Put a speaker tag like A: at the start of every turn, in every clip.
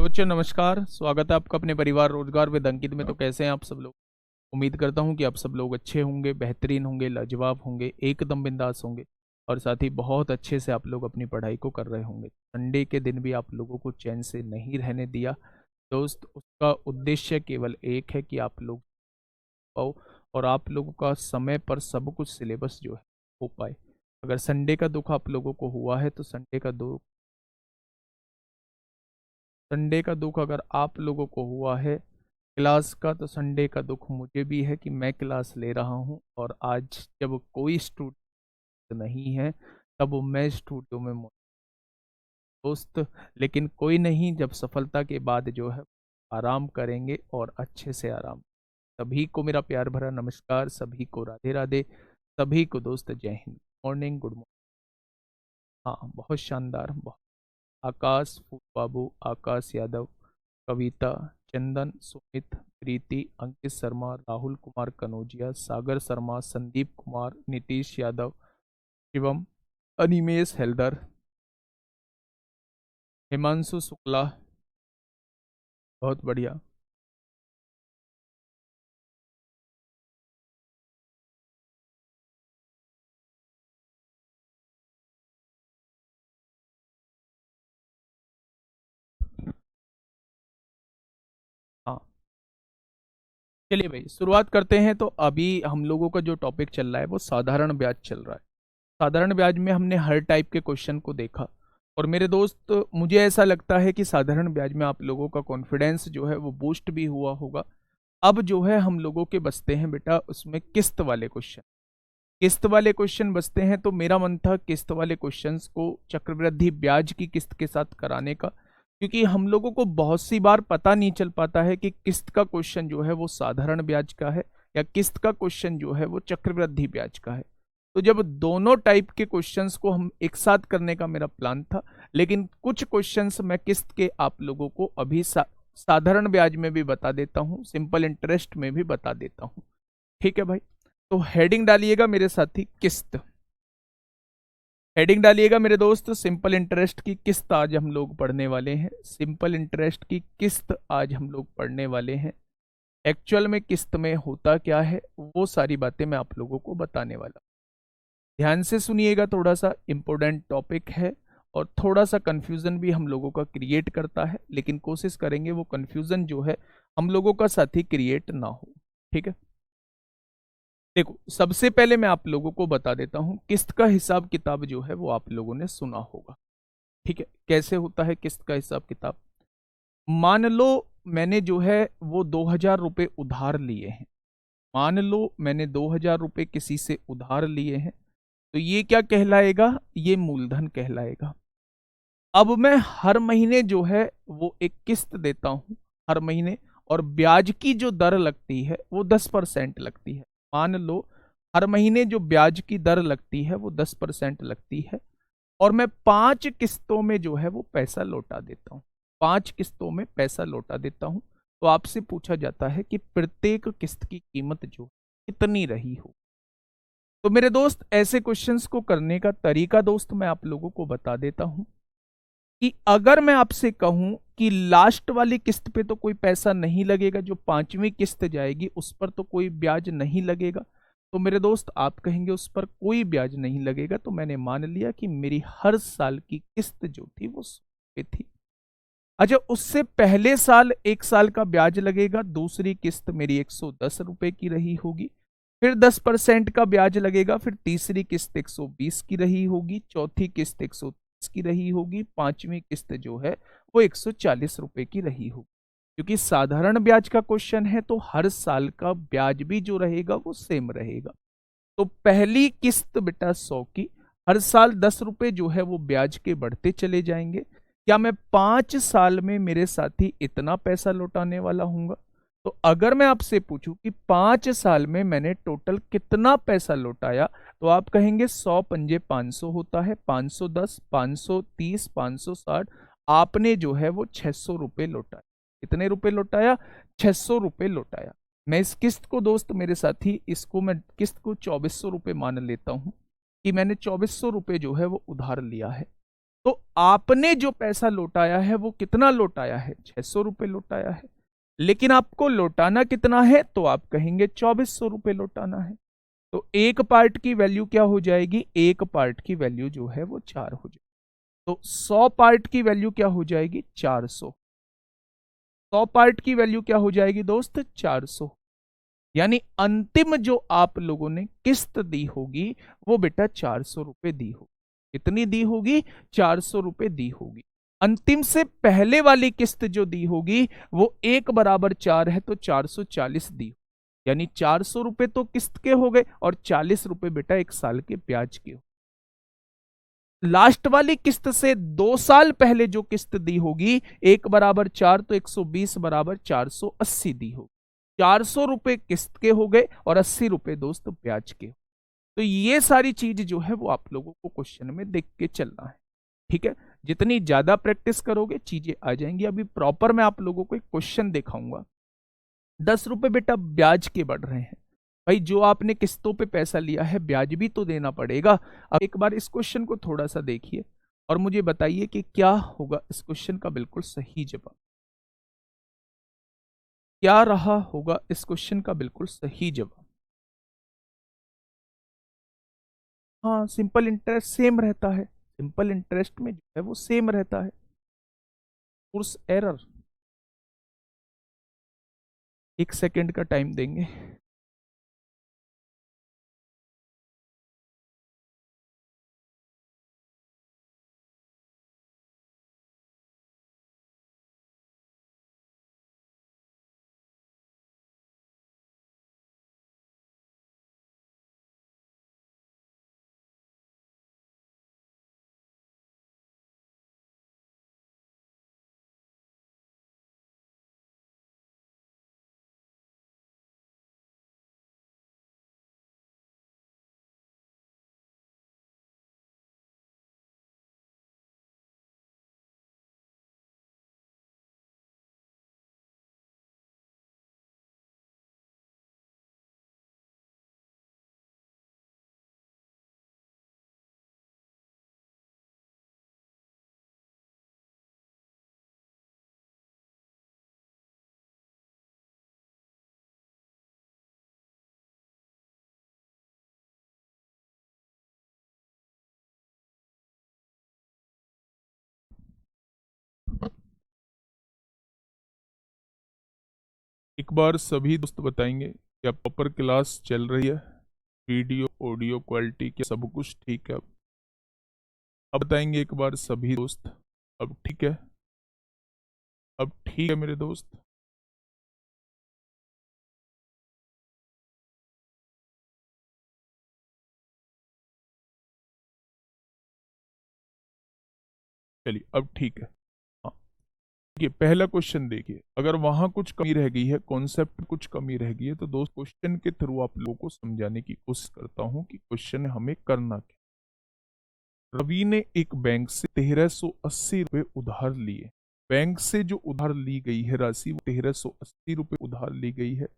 A: तो बच्चों नमस्कार, स्वागत है आपका अपने परिवार रोजगार विद अंकित में। तो कैसे हैं आप सब लोग? उम्मीद करता हूं कि आप सब लोग अच्छे होंगे, बेहतरीन होंगे, लाजवाब होंगे, एकदम बिंदास होंगे और साथ ही बहुत अच्छे से आप लोग अपनी पढ़ाई को कर रहे होंगे। संडे के दिन भी आप लोगों को चैन से नहीं रहने दिया दोस्त। उसका उद्देश्य केवल एक है कि आप लोग पाओ और आप लोगों का समय पर सब कुछ सिलेबस जो है हो पाए। अगर संडे का दुख आप लोगों को हुआ है तो संडे का दुख अगर आप लोगों को हुआ है क्लास का, तो संडे का दुख मुझे भी है कि मैं क्लास ले रहा हूं और आज जब कोई स्टूडेंट नहीं है तब मैं स्टूडियो में दोस्त। लेकिन कोई नहीं, जब सफलता के बाद जो है आराम करेंगे और अच्छे से आराम। सभी को मेरा प्यार भरा नमस्कार, सभी को राधे राधे, सभी को दोस्त जय हिंद। Morning, good morning. हाँ, बहुत शानदार, बहुत। आकाश फूल बाबू, आकाश यादव, कविता, चंदन, सुमित, प्रीति, अंकित शर्मा, राहुल कुमार कनौजिया, सागर शर्मा, संदीप कुमार, नीतीश यादव, शिवम, अनिमेश हेल्दर, हिमांशु शुक्ला। बहुत बढ़िया। हाँ, चलिए भाई शुरुआत करते हैं। तो अभी हम लोगों का जो टॉपिक चल रहा है वो साधारण ब्याज चल रहा है। साधारण ब्याज में हमने हर टाइप के क्वेश्चन को देखा और मेरे दोस्त मुझे ऐसा लगता है कि साधारण ब्याज में आप लोगों का कॉन्फिडेंस जो है वो बूस्ट भी हुआ होगा। अब जो है हम लोगों के बचते हैं बेटा उसमें किस्त वाले क्वेश्चन। किस्त वाले क्वेश्चन बचते हैं तो मेरा मन था किस्त वाले क्वेश्चंस को चक्रवृद्धि ब्याज की किस्त के साथ कराने का, क्योंकि हम लोगों को बहुत सी बार पता नहीं चल पाता है कि किस्त का क्वेश्चन जो है वो साधारण ब्याज का है या किस्त का क्वेश्चन जो है वो चक्रवृद्धि ब्याज का है। तो जब दोनों टाइप के क्वेश्चंस को हम एक साथ करने का मेरा प्लान था, लेकिन कुछ क्वेश्चंस मैं किस्त के आप लोगों को अभी साधारण ब्याज में भी बता देता हूँ, सिंपल इंटरेस्ट में भी बता देता हूँ। ठीक है भाई, तो हेडिंग डालिएगा मेरे साथी, किस्त। हेडिंग डालिएगा मेरे दोस्त, सिंपल इंटरेस्ट की किस्त आज हम लोग पढ़ने वाले हैं। सिंपल इंटरेस्ट की किस्त आज हम लोग पढ़ने वाले हैं। एक्चुअल में किस्त में होता क्या है वो सारी बातें मैं आप लोगों को बताने वाला। ध्यान से सुनिएगा, थोड़ा सा इंपॉर्टेंट टॉपिक है और थोड़ा सा कंफ्यूजन भी हम लोगों का क्रिएट करता है, लेकिन कोशिश करेंगे वो कंफ्यूजन जो है हम लोगों का साथी क्रिएट ना हो। ठीक है, देखो सबसे पहले मैं आप लोगों को बता देता हूं, किस्त का हिसाब किताब जो है वो आप लोगों ने सुना होगा। ठीक है, कैसे होता है किस्त का हिसाब किताब। मान लो मैंने जो है वो 2,000 रुपये उधार लिए हैं। मान लो मैंने 2,000 रुपये किसी से उधार लिए हैं, तो ये क्या कहलाएगा, ये मूलधन कहलाएगा। अब मैं हर महीने जो है वो एक किस्त देता हूं हर महीने, और ब्याज की जो दर लगती है वो 10% लगती है। मान लो हर महीने जो ब्याज की दर लगती है वो 10% लगती है, और मैं 5 किस्तों में जो है वो पैसा लौटा देता हूँ। 5 किस्तों में पैसा लौटा देता हूँ। तो आपसे पूछा जाता है कि प्रत्येक किस्त की कीमत जो कितनी रही हो। तो मेरे दोस्त ऐसे क्वेश्चंस को करने का तरीका दोस्त मैं आप लोगों को बता देता हूं कि अगर मैं आपसे कहूं कि लास्ट वाली किस्त पे तो कोई पैसा नहीं लगेगा, जो 5वीं किस्त जाएगी उस पर तो कोई ब्याज नहीं लगेगा, तो मेरे दोस्त आप कहेंगे उस पर कोई ब्याज नहीं लगेगा, तो मैंने मान लिया कि मेरी हर साल की किस्त जो थी वो 100 थी। अच्छा, उससे पहले साल 1 साल का ब्याज लगेगा, दूसरी किस्त मेरी 110 रुपए की रही होगी, फिर 10% का ब्याज लगेगा, फिर तीसरी किस्त 120 की रही होगी, चौथी किस्त 130 की रही होगी, 5वीं किस्त जो है वो 140 रुपए की रही होगी। क्योंकि साधारण ब्याज का क्वेश्चन है तो हर साल का ब्याज भी जो रहेगा वो सेम रहेगा। तो पहली किस्त बेटा 100 की, हर साल 10 रुपए जो है वो ब्याज के बढ़ते चले जाएंगे। क्या मैं 5 साल में मेरे साथी इतना पैसा लौटाने वाला हूंगा? तो अगर मैं आपसे पूछूं कि 5 साल में मैंने टोटल कितना पैसा लौटाया, तो आप कहेंगे 100 पंजे 500 होता है, 510, 530, 560। आपने जो है वो 600 रुपये लौटाया। कितने रुपए लौटाया? 600 रुपये लौटाया। मैं इस किस्त को दोस्त मेरे साथी, इसको मैं किस्त को 2400 रुपये मान लेता हूं कि मैंने 2400 रुपये जो है वो उधार लिया है। तो आपने जो पैसा लौटाया है वो कितना लौटाया है? 600 रुपये लौटाया है। लेकिन आपको लौटाना कितना है? तो आप कहेंगे 2400 रुपये लौटाना है। तो एक पार्ट की वैल्यू क्या हो जाएगी? एक पार्ट की वैल्यू जो है वो 4 हो जाएगी। तो 100 पार्ट की वैल्यू क्या हो जाएगी? 400। 100 पार्ट की वैल्यू क्या हो जाएगी दोस्त? 400। यानी अंतिम जो आप लोगों ने किस्त दी होगी वो बेटा 400 रुपये दी होगी। कितनी दी होगी? 400 रुपये दी होगी। अंतिम से पहले वाली किस्त जो दी होगी वो 1 = 4 है, तो 440 दी। यानी 400 रुपये तो किस्त के हो गए और 40 रुपये बेटा 1 साल के ब्याज के हो। लास्ट वाली किस्त से 2 साल पहले जो किस्त दी होगी 1 = 4, तो 120 = 480 दी होगी। 400 रुपये किस्त के हो गए और 80 रुपये दोस्त ब्याज के। तो ये सारी चीज जो है वो आप लोगों को क्वेश्चन में देख के चलना है। ठीक है, जितनी ज्यादा प्रैक्टिस करोगे चीजें आ जाएंगी। अभी प्रॉपर मैं आप लोगों को एक क्वेश्चन दिखाऊंगा। 10 रुपये बेटा ब्याज के बढ़ रहे हैं। भाई जो आपने किस्तों पे पैसा लिया है ब्याज भी तो देना पड़ेगा। अब एक बार इस क्वेश्चन को थोड़ा सा देखिए और मुझे बताइए कि क्या होगा इस क्वेश्चन का बिल्कुल सही जवाब। क्या रहा होगा इस क्वेश्चन का बिल्कुल सही जवाब? हाँ, सिंपल इंटरेस्ट सेम रहता है। सिंपल इंटरेस्ट में जो है वो सेम रहता है। कोर्स एरर, 1 सेकेंड का टाइम देंगे। एक बार सभी दोस्त बताएंगे क्या प्रॉपर क्लास चल रही है? वीडियो ऑडियो क्वालिटी क्या सब कुछ ठीक है? अब बताएंगे एक बार सभी दोस्त। अब ठीक है? अब ठीक है मेरे दोस्त? चलिए अब ठीक है। हाँ, देखिए पहला क्वेश्चन देखिए, अगर वहां कुछ कमी रह गई है, कॉन्सेप्ट कुछ कमी रह गई है, तो दोस्त क्वेश्चन के थ्रू आप लोगों को समझाने की कोशिश करता हूं कि क्वेश्चन हमें करना क्या। रवि ने एक बैंक से 1380 रुपये उधार लिए। बैंक से जो उधार ली गई है राशि वो 1380 रुपये उधार ली गई है,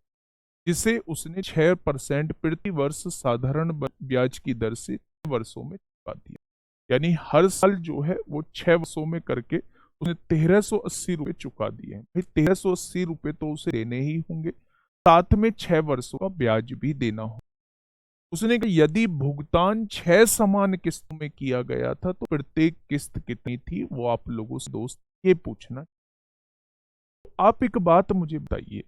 A: जिसे उसने 6% प्रति वर्ष साधारण ब्याज की दर से 6 वर्षों में चुका दिया। यानी हर साल जो है वो 6 वर्षों में करके उसने 1380 रुपये चुका दिए हैं। भाई 1380 रुपये तो उसे देने ही होंगे, साथ में 6 वर्षों का ब्याज भी देना हो। उसने कहा यदि भुगतान 6 समान किस्तों में किया गया था तो प्रत्येक किस्त कितनी थी, वो आप लोगों से दोस्त ये पूछना। तो आप एक बात मुझे बताइए,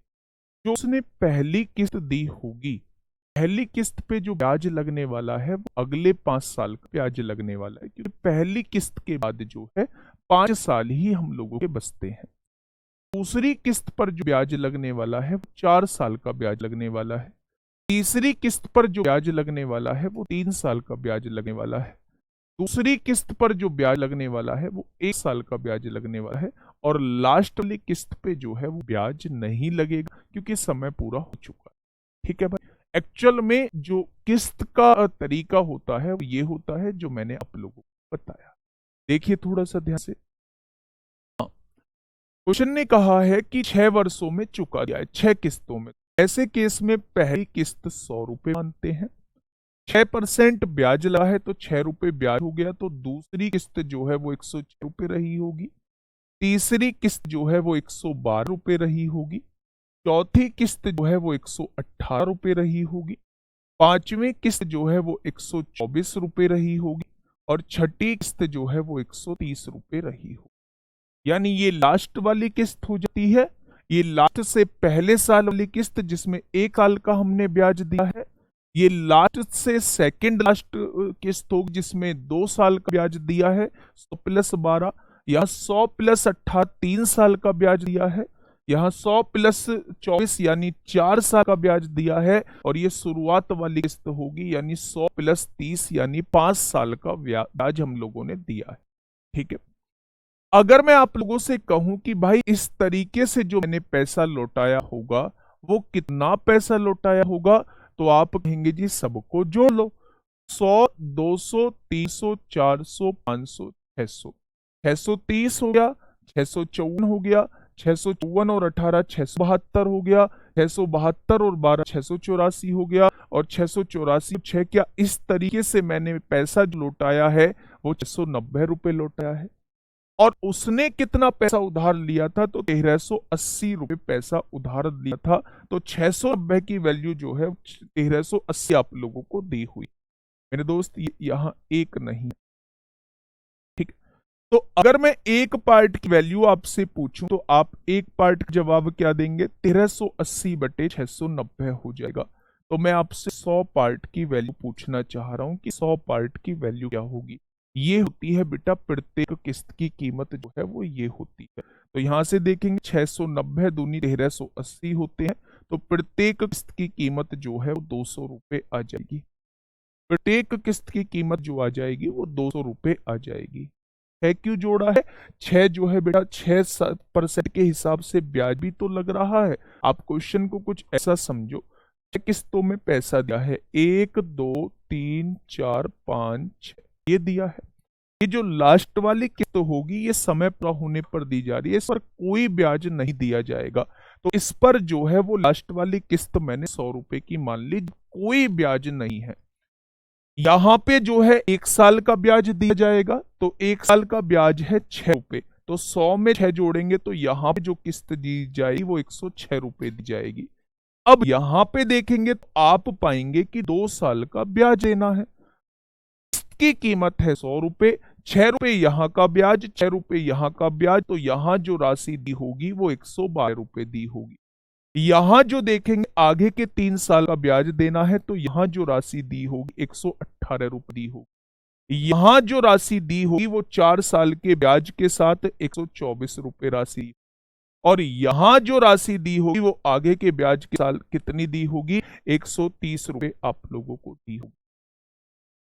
A: जो उसने पहली किस्त दी होगी, पहली किस्त पे जो ब्याज लगने वाला है वो अगले 5 साल का ब्याज लगने वाला है, क्योंकि पहली किस्त के बाद जो है 5 साल ही हम लोगों के बचते हैं। दूसरी किस्त पर जो ब्याज लगने वाला है वो 4 साल का ब्याज लगने वाला है। तीसरी किस्त पर जो ब्याज लगने वाला है वो 3 साल का ब्याज लगने वाला है। दूसरी किस्त पर जो ब्याज लगने वाला है वो 1 साल का ब्याज लगने वाला है। और लास्ट वाली किस्त पे जो है वो ब्याज नहीं लगेगा, क्योंकि समय पूरा हो चुका है। ठीक है भाई, एक्चुअल में जो किस्त का तरीका होता है वो ये होता है जो मैंने आप लोगों को बताया। देखिए थोड़ा सा ध्यान से। क्वेश्चन ने कहा है कि 6 वर्षों में चुका दिया है, 6 किस्तों में। ऐसे केस में पहली किस्त 100 रुपये मानते हैं,
B: 6% ब्याज लगा है तो 6 रुपए ब्याज हो गया, तो दूसरी किस्त जो है वो 106 रुपए रही होगी। तीसरी किस्त जो है वो 112 रुपए रही होगी। चौथी किस्त जो है वो 118 रुपए रही होगी। पांचवी किस्त जो है वो 124 रुपए रही होगी। और छठी किस्त जो है वो 130 रुपए रही होगी। यानी ये लास्ट वाली किस्त हो जाती है। ये लास्ट से पहले साल वाली किस्त जिसमें 1 साल का हमने ब्याज दिया है। ये लास्ट से सेकंड लास्ट किस्त होगी जिसमें 2 साल का ब्याज दिया है, 100 प्लस 12। यहाँ 100 प्लस 18 3 साल का ब्याज दिया है। यहाँ 100 प्लस 24 यानी 4 साल का ब्याज दिया है। और ये शुरुआत वाली किस्त होगी यानी 100 प्लस 30 यानी 5 साल का ब्याज हम लोगों ने दिया है। ठीक है। अगर मैं आप लोगों से कहूं कि भाई इस तरीके से जो मैंने पैसा लौटाया होगा वो कितना पैसा लौटाया होगा, तो आप कहेंगे जी सबको जोड़ लो। 100, 200, 300, 400, 500, 600। 630 हो गया, 654 हो गया, 654 और 18 672 हो गया, 672 और 12 684 हो गया, और 684 6 क्या, इस तरीके से मैंने पैसा जो लौटाया है वो 690 रुपए लौटाया है। और उसने कितना पैसा उधार लिया था, तो 1380 रुपए पैसा उधार लिया था। तो 690 की वैल्यू जो है 1380 आप लोगों को दी हुई। मेरे दोस्त यहां एक नहीं, ठीक। तो अगर मैं एक पार्ट की वैल्यू आपसे पूछूं तो आप एक पार्ट का जवाब क्या देंगे, 1380 बटे 690 हो जाएगा। तो मैं आपसे 100 पार्ट की वैल्यू पूछना चाह रहा हूं कि 100 पार्ट की वैल्यू क्या होगी। ये होती है बेटा प्रत्येक किस्त की कीमत जो है वो ये होती है। तो यहां से देखेंगे 690 दूनी 1380 होते हैं, तो प्रत्येक किस्त की कीमत जो है वो 200 रुपए आ जाएगी। प्रत्येक किस्त की कीमत जो आ जाएगी वो 200 रुपए आ जाएगी। है क्यों जोड़ा है, 6 जो है बेटा 6% के हिसाब से ब्याज भी तो लग रहा है। आप क्वेश्चन को कुछ ऐसा समझो, 6 किस्तों में पैसा दिया है, 1 2 3 4 5 6 ये दिया है। ये जो लास्ट वाली किस्त होगी ये समय पूरा होने पर दी जा रही है, इस पर कोई ब्याज नहीं दिया जाएगा। तो इस पर जो है वो लास्ट वाली किस्त मैंने 100 रुपए की मान ली, कोई ब्याज नहीं है। यहां पे जो है 1 साल का ब्याज दिया जाएगा, तो 1 साल का ब्याज है 6 रुपए, तो 100 में 6 जोड़ेंगे तो यहां पे जो किस्त दी जाएगी वो 106 रुपए दी जाएगी। अब यहां पे देखेंगे तो आप पाएंगे कि 2 साल का ब्याज देना है। की कीमत है 100 रुपए, 6 रुपए यहाँ का ब्याज, 6 रुपए यहाँ का ब्याज, तो यहाँ जो राशि दी होगी वो 112 रुपए दी होगी। यहां जो देखेंगे आगे के 3 साल का ब्याज देना है, तो यहां जो राशि दी होगी 118 रुपए दी होगी। यहां जो राशि दी होगी वो 4 साल के ब्याज के साथ 124 रुपए राशि। और यहां जो राशि दी होगी वो आगे के ब्याज के साल कितनी दी होगी, 130 रुपए आप लोगों को दी होगी।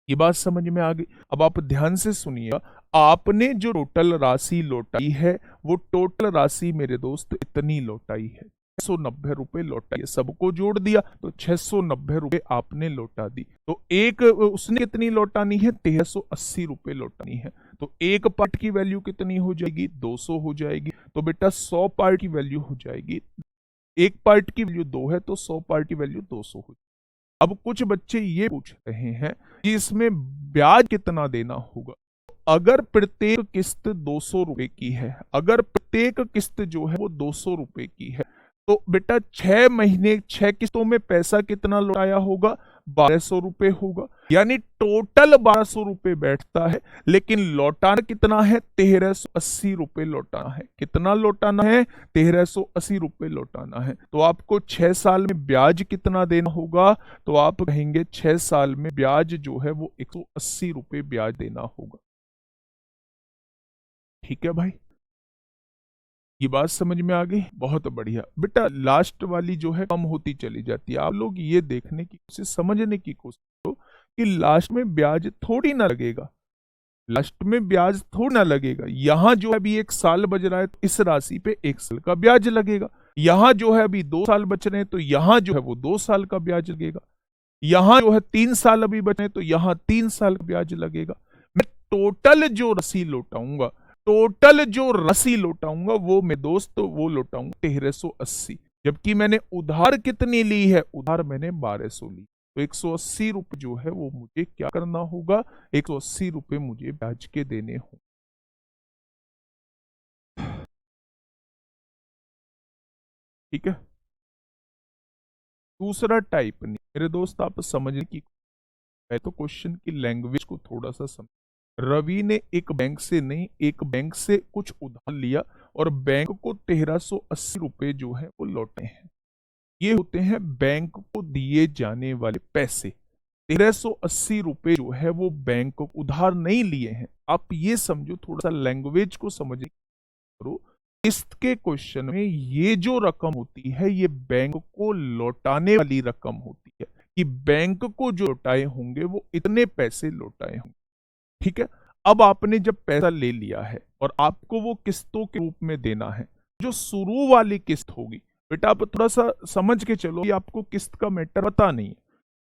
B: ये बात समझ में आ गई। अब आप ध्यान से सुनिएगा, आपने जो टोटल राशि लौटाई है वो टोटल राशि मेरे दोस्त इतनी लौटाई है, 690 रुपए लौटाई है। सबको जोड़ दिया तो 690 रुपए आपने लौटा दी। तो एक उसने कितनी लौटानी है, 1380 रुपए लौटानी है। तो एक पार्ट की वैल्यू कितनी हो जाएगी, 200 हो जाएगी। तो बेटा 100 पार्ट की वैल्यू हो जाएगी, एक पार्ट की वैल्यू 2 है तो 100 पार्ट की वैल्यू 200 हो जाएगी। अब कुछ बच्चे ये पूछ रहे हैं कि इसमें ब्याज कितना देना होगा। अगर प्रत्येक किस्त 200 रुपए की है, अगर प्रत्येक किस्त जो है वो 200 रुपए की है, तो बेटा 6 महीने 6 किस्तों में पैसा कितना लौटाया होगा, 1200 रुपए होगा। यानी टोटल 1200 रुपए बैठता है, लेकिन लौटाना कितना है, 1380 रुपए लौटाना है। कितना लौटाना है, 1380 रुपए लौटाना है। तो आपको 6 साल में ब्याज कितना देना होगा, तो आप कहेंगे 6 साल में ब्याज जो है वो 180 रुपए ब्याज देना होगा। ठीक है भाई, ये बात समझ में आ गई, बहुत बढ़िया। बेटा लास्ट वाली जो है कम होती चली जाती है। आप लोग ये देखने की कोशिश, समझने की कोशिश करो कि लास्ट में ब्याज थोड़ी ना लगेगा, लास्ट में ब्याज थोड़ी ना लगेगा। यहां जो है अभी 1 साल बच रहा है तो इस राशि पे 1 साल का ब्याज लगेगा। यहां जो है अभी 2 साल बच रहे हैं तो यहां जो है वो 2 साल का ब्याज लगेगा। यहां जो है 3 साल अभी बचे हैं तो यहां 3 साल का ब्याज लगेगा। मैं टोटल जो राशि लौटाऊंगा, टोटल जो राशि लौटाऊंगा वो मैं दोस्त वो लौटाऊंगा 1380। जबकि मैंने उधार कितनी ली है, उधार मैंने 1200 ली। तो 180 रुपये जो है वो मुझे क्या करना होगा, 180 रुपये मुझे ब्याज के देने होंगे। ठीक है। दूसरा टाइप नहीं मेरे दोस्त, आप समझने की, मैं तो क्वेश्चन की लैंग्वेज को थोड़ा सा समझ। रवि ने एक बैंक से नहीं, एक बैंक से कुछ उधार लिया और बैंक को 1380 रुपये जो है वो लौटे हैं। ये होते हैं बैंक को दिए जाने वाले पैसे। 1380 रुपये जो है वो बैंक को उधार नहीं लिए हैं। आप ये समझो, थोड़ा सा लैंग्वेज को समझने करो। किस्त के क्वेश्चन में ये जो रकम होती है ये बैंक को लौटाने वाली रकम होती है, कि बैंक को जो लौटाए होंगे वो इतने पैसे लौटाए होंगे। ठीक है। अब आपने जब पैसा ले लिया है और आपको वो किस्तों के रूप में देना है, जो शुरू वाली किस्त होगी, बेटा आप थोड़ा सा समझ के चलो, ये आपको किस्त का मैटर पता नहीं है।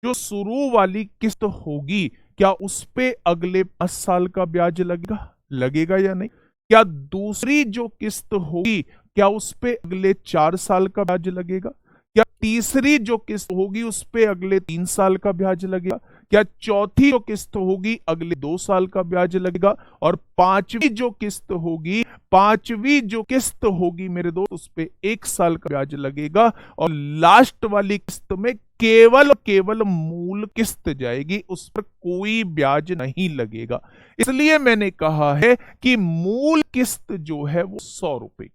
B: जो शुरू वाली किस्त होगी, क्या उस पे अगले 5 साल का ब्याज लगेगा या नहीं? क्या दूसरी जो किस्त होगी, क्या उस पे अगले 4 साल का ब्याज लगेगा? क्या तीसरी जो किस्त होगी उस पे अगले 3 साल का ब्याज लगेगा? क्या चौथी जो किस्त होगी अगले 2 साल का ब्याज लगेगा? और पांचवी जो किस्त होगी मेरे दोस्त, उस पे 1 साल का ब्याज लगेगा। और लास्ट वाली किस्त में केवल मूल किस्त जाएगी, उस पर कोई ब्याज नहीं लगेगा। इसलिए मैंने कहा है कि मूल किस्त जो है वो 100 रुपए।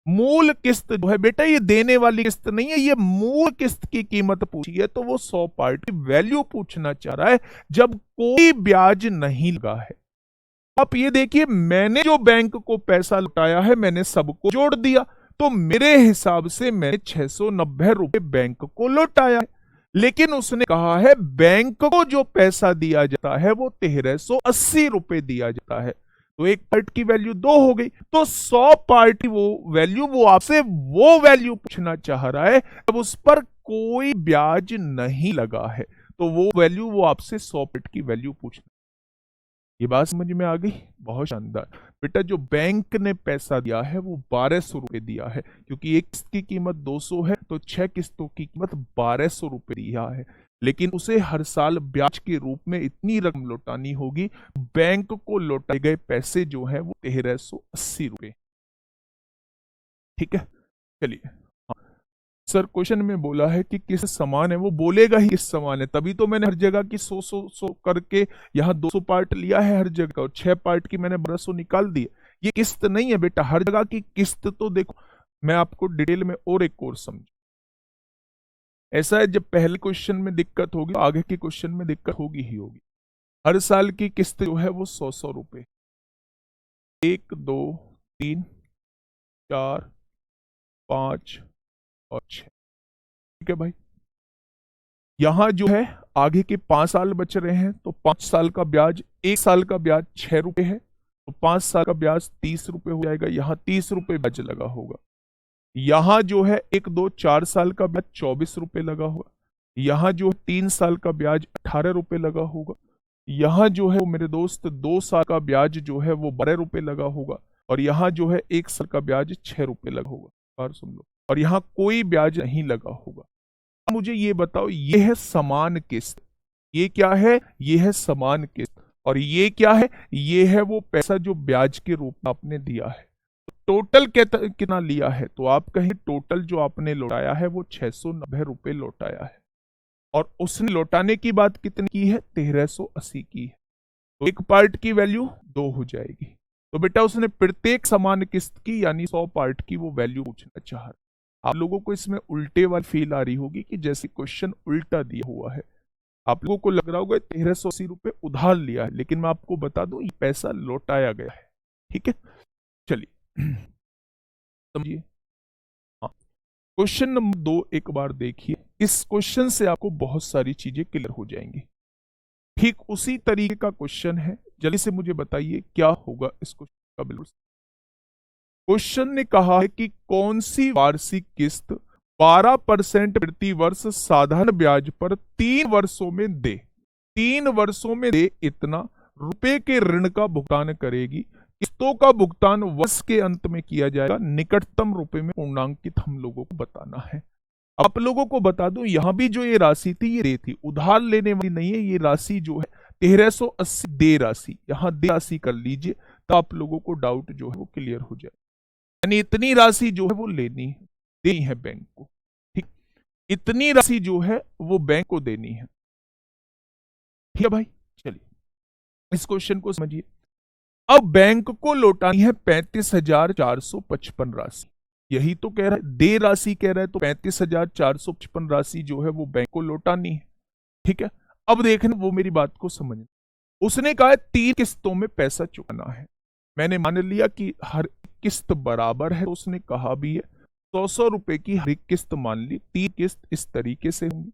B: मूल किस्त जो है बेटा, ये देने वाली किस्त नहीं है, ये मूल किस्त की कीमत पूछी है तो वो 100 पार्ट की वैल्यू पूछना चाह रहा है, जब कोई ब्याज नहीं लगा है। आप ये देखिए, मैंने जो बैंक को पैसा लौटाया है मैंने सबको जोड़ दिया, तो मेरे हिसाब से मैंने 690 रुपए बैंक को लौटाया है। लेकिन उसने कहा है बैंक को जो पैसा दिया जाता है वो 1380 रुपए दिया जाता है, तो एक पार्ट की वैल्यू 2 हो गई। तो 100 पार्ट की वो आपसे वो वैल्यू पूछना चाह रहा है जब उस पर कोई ब्याज नहीं लगा है, तो वो वैल्यू वो आपसे 100 पार्ट की वैल्यू पूछना। ये बात समझ में आ गई? बहुत शानदार। बेटा जो बैंक ने पैसा दिया है वो 1200 रुपए दिया है, क्योंकि एक किस्त की कीमत 200 है तो 6 किस्तों की कीमत 1200 रुपए दिया है। लेकिन उसे हर साल ब्याज के रूप में इतनी रकम लौटानी होगी। बैंक को लौटाए गए पैसे जो है वो 1380 रुपए। ठीक है, चलिए। सर क्वेश्चन में बोला है कि किस समान है, वो बोलेगा ही किस समान है, तभी तो मैंने हर जगह की 100 करके यहाँ 200 पार्ट लिया है हर जगह, और 6 पार्ट की मैंने 1200 निकाल दिए। ये किस्त नहीं है बेटा, हर जगह की किस्त तो देखो। मैं आपको डिटेल में और एक कोर्स समझ। ऐसा है, जब पहले क्वेश्चन में दिक्कत होगी आगे के क्वेश्चन में दिक्कत होगी ही होगी। हर साल की किस्त जो है वो 100 रुपए, 1 2 3 4 5 और 6। ठीक है भाई। यहां जो है आगे के 5 साल बच रहे हैं, तो 5 साल का ब्याज, 1 साल का ब्याज 6 रुपए है, तो 5 साल का ब्याज 30 रुपए हो जाएगा। यहां 30 रुपए ब्याज लगा होगा। यहां जो है 1 2 4 साल का ब्याज 24 रुपए लगा होगा। यहां जो 3 साल का ब्याज 18 रुपए लगा होगा। यहां जो है वो मेरे दोस्त 2 साल का ब्याज जो है वो 12 रुपए लगा होगा। और यहां जो है 1 साल का ब्याज 6 रुपए लगा होगा। बार सुन लो। और यहां कोई ब्याज नहीं लगा होगा। मुझे ये बताओ, ये है समान किस्त। ये क्या है? ये है समान किस्त। और ये क्या है? ये है वो पैसा जो ब्याज के रूप में आपने दिया है। टोटल कितना लिया है? तो आप कहें टोटल जो आपने लौटाया है वो 690 रुपए लौटाया है। और उसने लौटाने की बात कितनी की है? 1380 की है। तो एक पार्ट की वैल्यू 2 हो जाएगी। तो बेटा उसने प्रत्येक समान किस्त की यानी 100 पार्ट की वो वैल्यू पूछना चाह रहा है। आप लोगों को इसमें उल्टे वाली फील आ रही होगी कि जैसे क्वेश्चन उल्टा दिया हुआ है। आप लोगों को लग रहा होगा 1380 रुपए उधार लिया है, लेकिन मैं आपको बता दूं ये पैसा लौटाया गया है। ठीक है, चलिए समझिए। हाँ, क्वेश्चन नंबर 2 एक बार देखिए। इस क्वेश्चन से आपको बहुत सारी चीजें क्लियर हो जाएंगी। ठीक उसी तरीके का क्वेश्चन है, जल्दी से मुझे बताइए क्या होगा इस क्वेश्चन का। बिल्कुल क्वेश्चन ने कहा है कि कौन सी वार्षिक किस्त 12% प्रति वर्ष साधारण ब्याज पर 3 वर्षों में दे, 3 वर्षों में दे इतना रुपए के ऋण का भुगतान करेगी। किस्तों का भुगतान वर्ष के अंत में किया जाएगा। निकटतम रुपए में पूर्णांकित हम लोगों को बताना है। आप लोगों को बता दूं, यहां भी जो ये राशि थी ये दे थी, उधार लेने वाली नहीं है। ये राशि जो है 1380 दे राशि, यहां दे राशि कर लीजिए, तो आप लोगों को डाउट जो है वो क्लियर हो जाए। यानी इतनी राशि जो है वो देनी है बैंक को, ठीक। इतनी राशि जो है वो बैंक को देनी है, ठीक है भाई। चलिए इस क्वेश्चन को समझिए। अब बैंक को लौटानी है 35,455 राशि, यही तो कह रहा है, दे राशि कह रहा है, तो 35,455 राशि जो है वो बैंक को लौटानी है, ठीक है। अब देखना, वो मेरी बात को समझना। उसने कहा है 3 किस्तों में पैसा चुकाना है। मैंने मान लिया कि हर किस्त बराबर है, तो उसने कहा भी है 100 रुपए की हर एक किस्त मान ली, 3 किस्त इस तरीके से होंगी।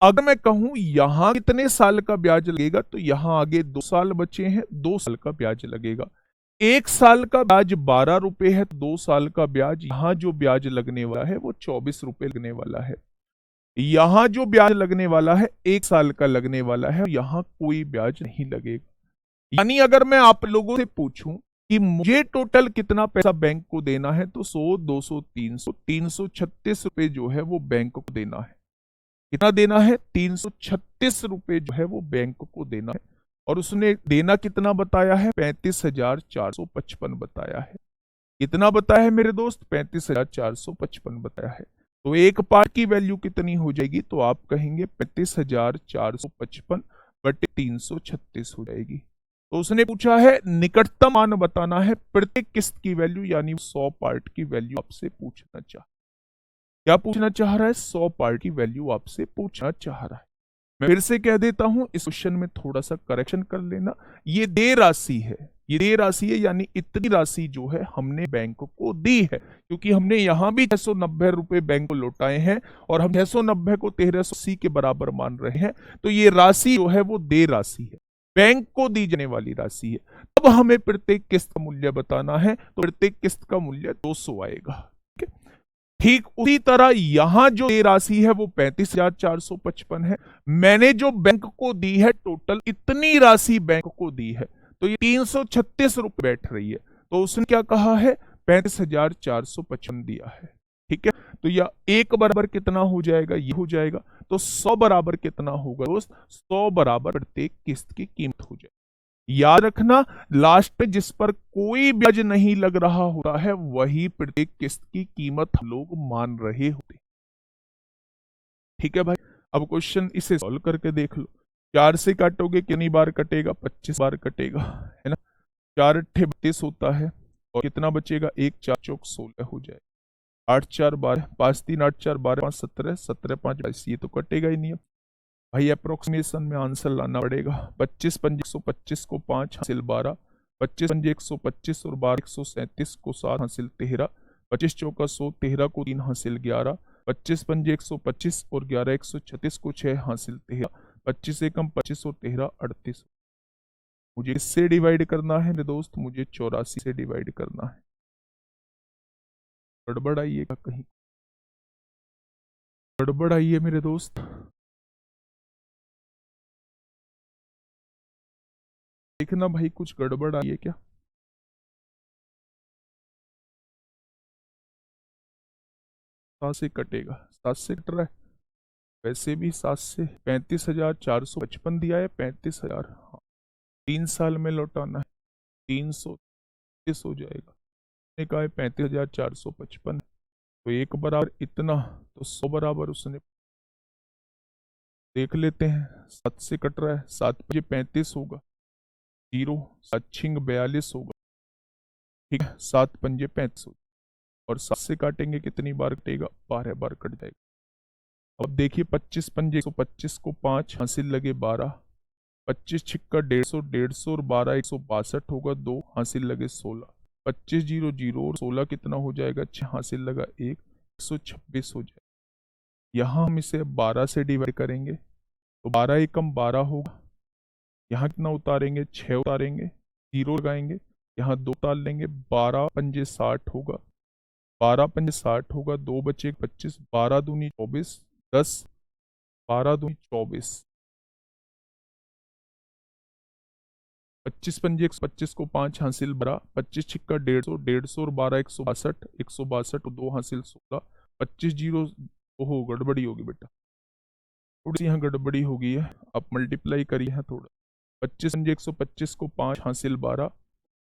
B: अगर मैं कहूं यहां कितने साल का ब्याज लगेगा, तो यहां आगे 2 साल बचे हैं, 2 साल का ब्याज लगेगा। 1 साल का ब्याज 12 रुपए है, 2 साल का ब्याज, यहां जो ब्याज लगने वाला है वो 24 रुपए लगने वाला है। यहां जो ब्याज लगने वाला है 1 साल का लगने वाला है, यहां कोई ब्याज नहीं लगेगा। यानी अगर मैं आप लोगों से पूछूं कि मुझे टोटल कितना पैसा बैंक को देना है, तो 100, 200, 300, 336 रुपए जो है वो बैंक को देना है। कितना देना है? 336 रुपए जो है वो बैंक को देना है। और उसने देना कितना बताया है? 35,455 बताया है। कितना बताया है मेरे दोस्त? 35,455 बताया है। तो एक पार्ट की वैल्यू कितनी हो जाएगी? तो आप कहेंगे 35,455 बटे 336 हो जाएगी। तो उसने पूछा है निकटतम मान बताना है, प्रत्येक किस्त की वैल्यू, यानी 100 पार्ट की वैल्यू आपसे पूछना चाह, क्या पूछना चाह रहा है? 100 पार्ट की वैल्यू आपसे पूछना चाह रहा है। मैं फिर से कह देता हूं, इस क्वेश्चन में थोड़ा सा करेक्शन कर लेना। ये दे राशि है, ये दे राशि है, यानी इतनी राशि जो है हमने बैंक को दी है, क्योंकि हमने यहां भी 690 रुपए बैंक को लौटाए हैं और हम 690 को 1380 के बराबर मान रहे हैं। तो ये राशि जो है वो दे राशि है, बैंक को दी जाने वाली राशि है। अब हमें प्रत्येक किस्त का मूल्य बताना है, तो प्रत्येक किस्त का मूल्य 200 आएगा। ठीक उसी तरह यहां जो दे राशि है वो 35,455 है। मैंने जो बैंक को दी है टोटल इतनी राशि बैंक को दी है, तो ये 336 रुपए बैठ रही है। तो उसने क्या कहा है? 35,455 दिया है, ठीक है। तो यह एक बराबर कितना हो जाएगा? ये हो जाएगा। तो 100 बराबर कितना होगा दोस्त? 100 बराबर प्रत्येक किस्त की कीमत हो जाएगी। याद रखना, लास्ट पे जिस पर कोई ब्याज नहीं लग रहा होता है वही प्रत्येक किस्त की कीमत हम लोग मान रहे होते, ठीक है भाई। अब क्वेश्चन इसे सॉल्व करके देख लो। 4 से काटोगे कितनी बार कटेगा? 25 बार कटेगा, है ना। 4 अट्ठे 32 होता है, और कितना बचेगा? 1 4 चौक 16 हो जाए। 8 4 12, 5 3 8 4 12 5 17, 17 5 22, ये तो कटेगा ही नहीं है भाई। अप्रोक्सीमेशन में आंसर लाना पड़ेगा। 25 पंजे 125 को 5 हासिल 12, 25 पंजे 125 और 12 137 को 7 हासिल 13, 25 चौका 100, 13 को 3 हासिल 11, 25 पंजे 125 और 11 136 को 6 हासिल 13, 25 एकम 25 और 13 38। मुझे इससे डिवाइड करना है मेरे दोस्त, मुझे 84 से डिवाइड करना है। गड़बड़ आई है क्या कहीं? गड़बड़ आई है मेरे दोस्त? देखना भाई, कुछ गड़बड़ आई है क्या? सात से कटेगा, 7 से कट रहा है। वैसे भी 7 से 35,455 दिया है, 35,000, हाँ 3 साल में लौटाना है, 330 हो जाएगा। उसने कहा है 35,455, तो एक बराबर इतना, तो 100 बराबर उसने, देख लेते हैं। 7 से कट रहा है, 7 पंजे 35 होगा, 0 7 छिंग 42 होगा, ठीक है। 7 पंजे 35 होगा, और 7 से काटेंगे कितनी बार कटेगा? 12 बार कट जाएगा। अब देखिए 25 पंजे 125 को 5 हासिल लगे 12, 25 छिक्का 150, 150 और 12 162 होगा, 2 हासिल लगे 16, 25 0 0 और 16 कितना हो जाएगा? 6 हासिल लगा 1, 126 हो जाएगा। यहाँ हम इसे 12 से डिवाइड करेंगे, तो 12 एकम 12 होगा। यहाँ कितना उतारेंगे? 6 उतारेंगे, 0 लगाएंगे, यहाँ 2 उतार लेंगे, 12 पंजे 60 होगा, 12 पंजे 60 होगा, 2 बचे 25, 12 दूनी 24, 10, 12 दूनी 24, 25 पंजे 125 को 5 हासिल 12, 25 छिक्का 150, 150 और 12 162, 162 और 2 हासिल 16, 25 0 ओहो गड़बड़ी होगी बेटा, थोड़ी सी यहाँ गड़बड़ी हो गई है। आप मल्टीप्लाई करिए यहाँ थोड़ा, 25 पंजे 125 को 5 हासिल 12,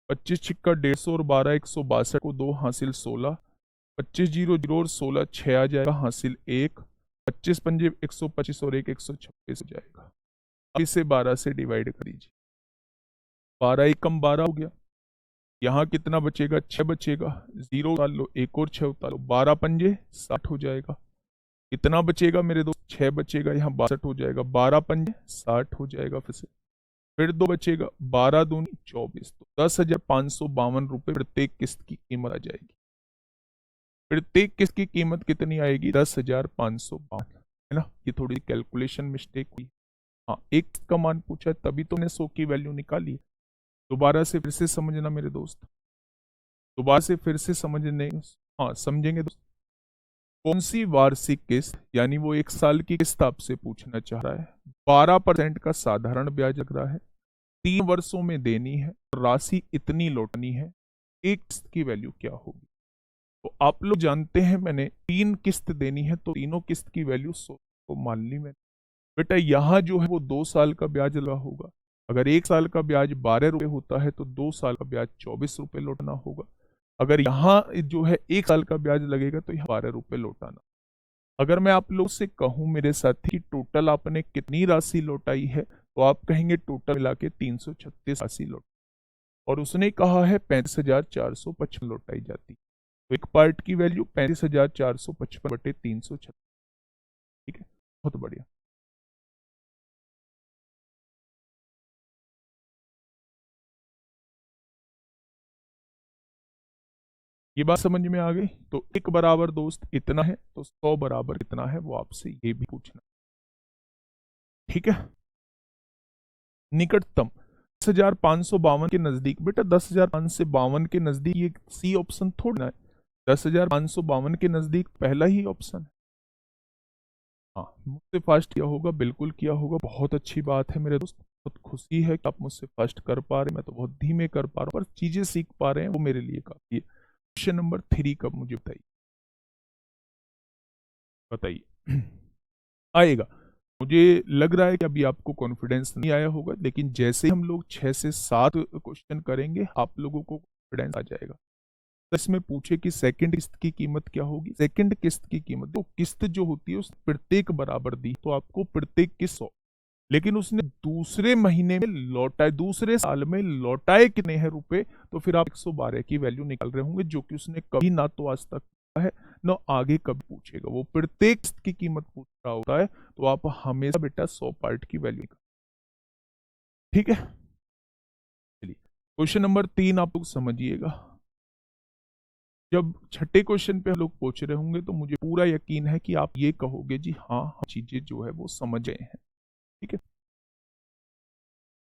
B: 25 छिक्का 150 और 12 162 को 2 हासिल 16, 25 जीरो जीरो और 16 6 आ जाएगा हासिल 1, 25 पंजे 125 और 1 126 हो जाएगा। अब इसे 12 से डिवाइड करीजिए, 12 एकम 12 हो गया। यहाँ कितना बचेगा, 6 बचेगा, 0 उतार लो, एक और 6 उतार लो, 12 पंजे 60 हो जाएगा। कितना बचेगा मेरे दोस्त, 6 बचेगा, यहाँ 62 हो जाएगा, 12 पंजे 60 हो जाएगा फिर 2 बचेगा, 12 दूनी 24, तो 10,552 रुपये प्रत्येक किस्त की कीमत आ जाएगी। प्रत्येक किस्त की कीमत कितनी आएगी, 10,552, है ना। ये थोड़ी कैलकुलेशन मिस्टेक हुई। हाँ, एक किस्त का मान पूछा है तभी तो मैंने 100 की वैल्यू निकाली। दोबारा से फिर से समझना मेरे दोस्त, दोबारा से फिर से समझने, हाँ समझेंगे दोस्त। कौन सी वार्षिक किस्त, यानी वो 1 साल की किस्त आपसे पूछना चाह रहा है, 12% का साधारण ब्याज लग रहा है, 3 वर्षों में देनी है, राशि इतनी लौटनी है, एक किस्त की वैल्यू क्या होगी। तो आप लोग जानते हैं मैंने 3 किस्त देनी है, तो तीनों किस्त की वैल्यू 100 को मान ली मैंने। बेटा यहाँ जो है वो 2 साल का ब्याज लगा होगा, अगर 1 साल का ब्याज 12 रुपये होता है तो 2 साल का ब्याज 24 रुपये लौटाना होगा। अगर यहाँ जो है 1 साल का ब्याज लगेगा तो यहाँ 12 रुपये लौटाना। अगर मैं आप लोग से कहूँ मेरे साथी कि टोटल आपने कितनी राशि लौटाई है, तो आप कहेंगे टोटल मिला के 336 राशि लौट, और उसने कहा है 35,455 लौटाई जाती, तो एक पार्ट की वैल्यू 35,455 बटे 336। ठीक है, बहुत बढ़िया। ये बात समझ में आ गई। तो 1 बराबर दोस्त इतना है, तो 100 बराबर कितना है वो आपसे ये भी पूछना। ठीक है, निकटतम 10,552 के नजदीक, बेटा 10,552 के नजदीक ये सी ऑप्शन थोड़ा ना है, 10,552 के नजदीक पहला ही ऑप्शन है। हाँ, मुझसे फास्ट किया होगा, बिल्कुल किया होगा, बहुत अच्छी बात है मेरे दोस्त, बहुत खुशी है कि आप मुझसे फास्ट कर पा रहे हैं। मैं तो बहुत धीमे कर पा रहा हूँ, पर चीजें सीख पा रहे हैं, वो मेरे लिए काफी है। क्वेश्चन नंबर 3 का मुझे बताइए, बताइए आएगा। मुझे लग रहा है कि अभी आपको कॉन्फिडेंस नहीं आया होगा, लेकिन जैसे हम लोग 6 से 7 क्वेश्चन करेंगे आप लोगों को कॉन्फिडेंस आ जाएगा। तो इसमें पूछे कि सेकंड किस्त की कीमत क्या होगी। सेकंड किस्त की कीमत, तो किस्त जो होती है उस प्रत्येक बराबर दी, तो आपको प्रत्येक किस्त 100, लेकिन उसने दूसरे महीने में लौटाए, दूसरे साल में लौटाए कितने हैं रुपए, तो फिर आप 112 की वैल्यू निकाल रहे होंगे, जो कि उसने कभी ना तो आज तक है ना आगे कभी पूछेगा। वो प्रत्येक किस्त की कीमत पूछ रहा होता है, तो आप हमेशा बेटा 100 पार्ट की वैल्यू निकाल। ठीक है, चलिए क्वेश्चन नंबर 3 आप लोग समझिएगा। जब छठे क्वेश्चन पे हम लोग पहुंच रहे होंगे तो मुझे पूरा यकीन है कि आप ये कहोगे जी हाँ हम चीजें जो है वो समझ गए हैं। ठीक है,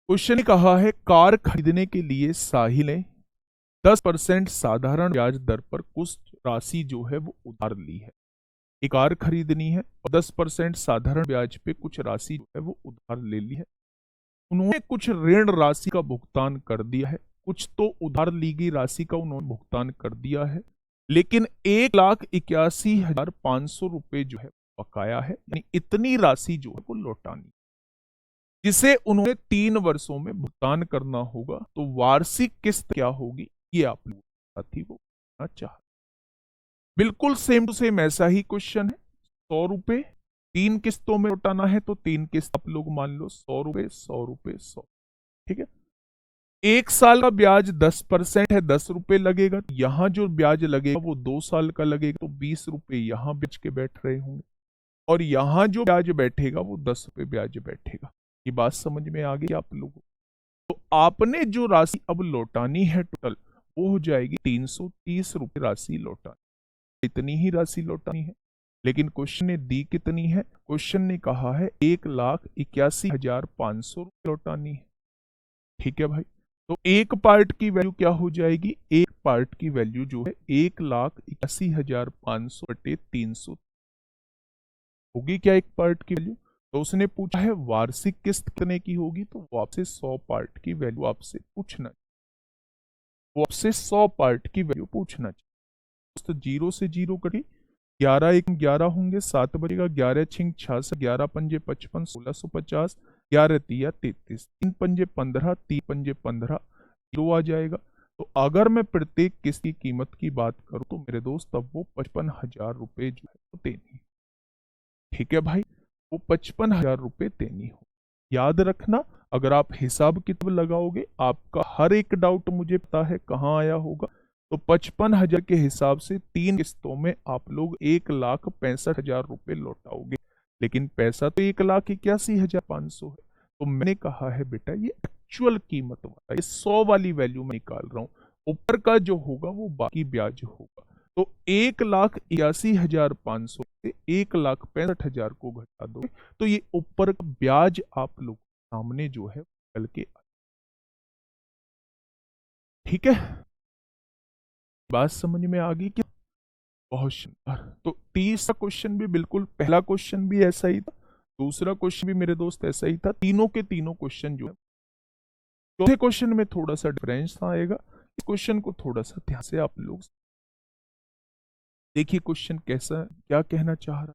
B: क्वेश्चन ने कहा है कार खरीदने के लिए साहिल ने 10% साधारण ब्याज दर पर कुछ राशि जो है वो उधार ली है। एक कार खरीदनी है और 10% साधारण ब्याज पे कुछ राशि जो है वो उधार ले ली है। उन्होंने कुछ ऋण राशि का भुगतान कर दिया है, कुछ तो उधार ली गई राशि का उन्होंने भुगतान कर दिया है, लेकिन 1,81,500 रुपए जो है बकाया है, यानी इतनी राशि जो है वो लौटानी, जिसे उन्होंने 3 वर्षों में भुगतान करना होगा। तो वार्षिक किस्त क्या होगी, ये आप लोग साथी वो चाह, बिल्कुल सेम टू सेम ऐसा ही क्वेश्चन है। 100 रुपए 3 किस्तों में लौटाना है, तो 3 किस्त आप लोग मान लो 100 रुपए 100 रुपए 100। ठीक है, 1 साल का ब्याज 10% है, 10 रुपए लगेगा, यहां जो ब्याज लगेगा वो 2 साल का लगेगा, तो 20 रुपए यहां बेच के बैठ रहे होंगे, और यहां जो ब्याज बैठेगा वो 10 रुपए ब्याज बैठेगा। ये बात समझ में आ गई आप लोगों को। तो आपने जो राशि अब लौटानी है टोटल, वो हो जाएगी 330 रुपए राशि लौटानी, इतनी ही राशि लौटानी है। लेकिन क्वेश्चन ने दी कितनी है, क्वेश्चन ने कहा है 1,81,500 रुपये लौटानी है। ठीक है भाई, तो एक पार्ट की वैल्यू क्या हो जाएगी, एक पार्ट की वैल्यू जो है 1,81,500 बटे 300 होगी। क्या एक पार्ट की वैल्यू, तो उसने पूछा है वार्षिक किस्त कितने की होगी, तो वो आपसे 100 पार्ट की वैल्यू आपसे पूछना, वो आपसे 100 पार्ट की वैल्यू पूछना चाहिए। तो 0 से 0 कटी, 11 एक 11 होंगे, 7 बचेगा, 11 छिंग 66, 11 पंजे 55, 1650, 11 तिया 33, 3 पंजे 15, 3 पंजे 15, 0 आ जाएगा। तो अगर मैं प्रत्येक किस्त की कीमत की बात करूं तो मेरे दोस्त अब वो 55,000 रुपये जो है वो देनी है। ठीक है भाई, वो 55,000 रुपये देनी हो। याद रखना, अगर आप हिसाब किताब लगाओगे, आपका हर एक डाउट मुझे पता है कहाँ आया होगा। तो 55,000 के हिसाब से 3 किस्तों में आप लोग 1,65,000 रुपये लौटाओगे, लेकिन पैसा तो 1,81,500 है। तो मैंने कहा है बेटा ये एक्चुअल कीमत वाला, ये 100 वाली वैल्यू में निकाल रहा हूँ, ऊपर का जो होगा वो बाकी ब्याज होगा। तो 1,81,500 से 1,65,000 को घटा दो तो ये ऊपर का ब्याज आप लोग सामने जो है निकल के ठीक है। बात समझ में आ गई क्या? बहुत शानदार। तो तीसरा क्वेश्चन भी बिल्कुल, पहला क्वेश्चन भी ऐसा ही था, दूसरा क्वेश्चन भी मेरे दोस्त ऐसा ही था, तीनों के तीनों क्वेश्चन जो है। चौथे क्वेश्चन में थोड़ा सा डिफरेंस आएगा, इस क्वेश्चन को थोड़ा सा ध्यान से आप लोग देखिए क्वेश्चन कैसा, क्या कहना चाह रहा।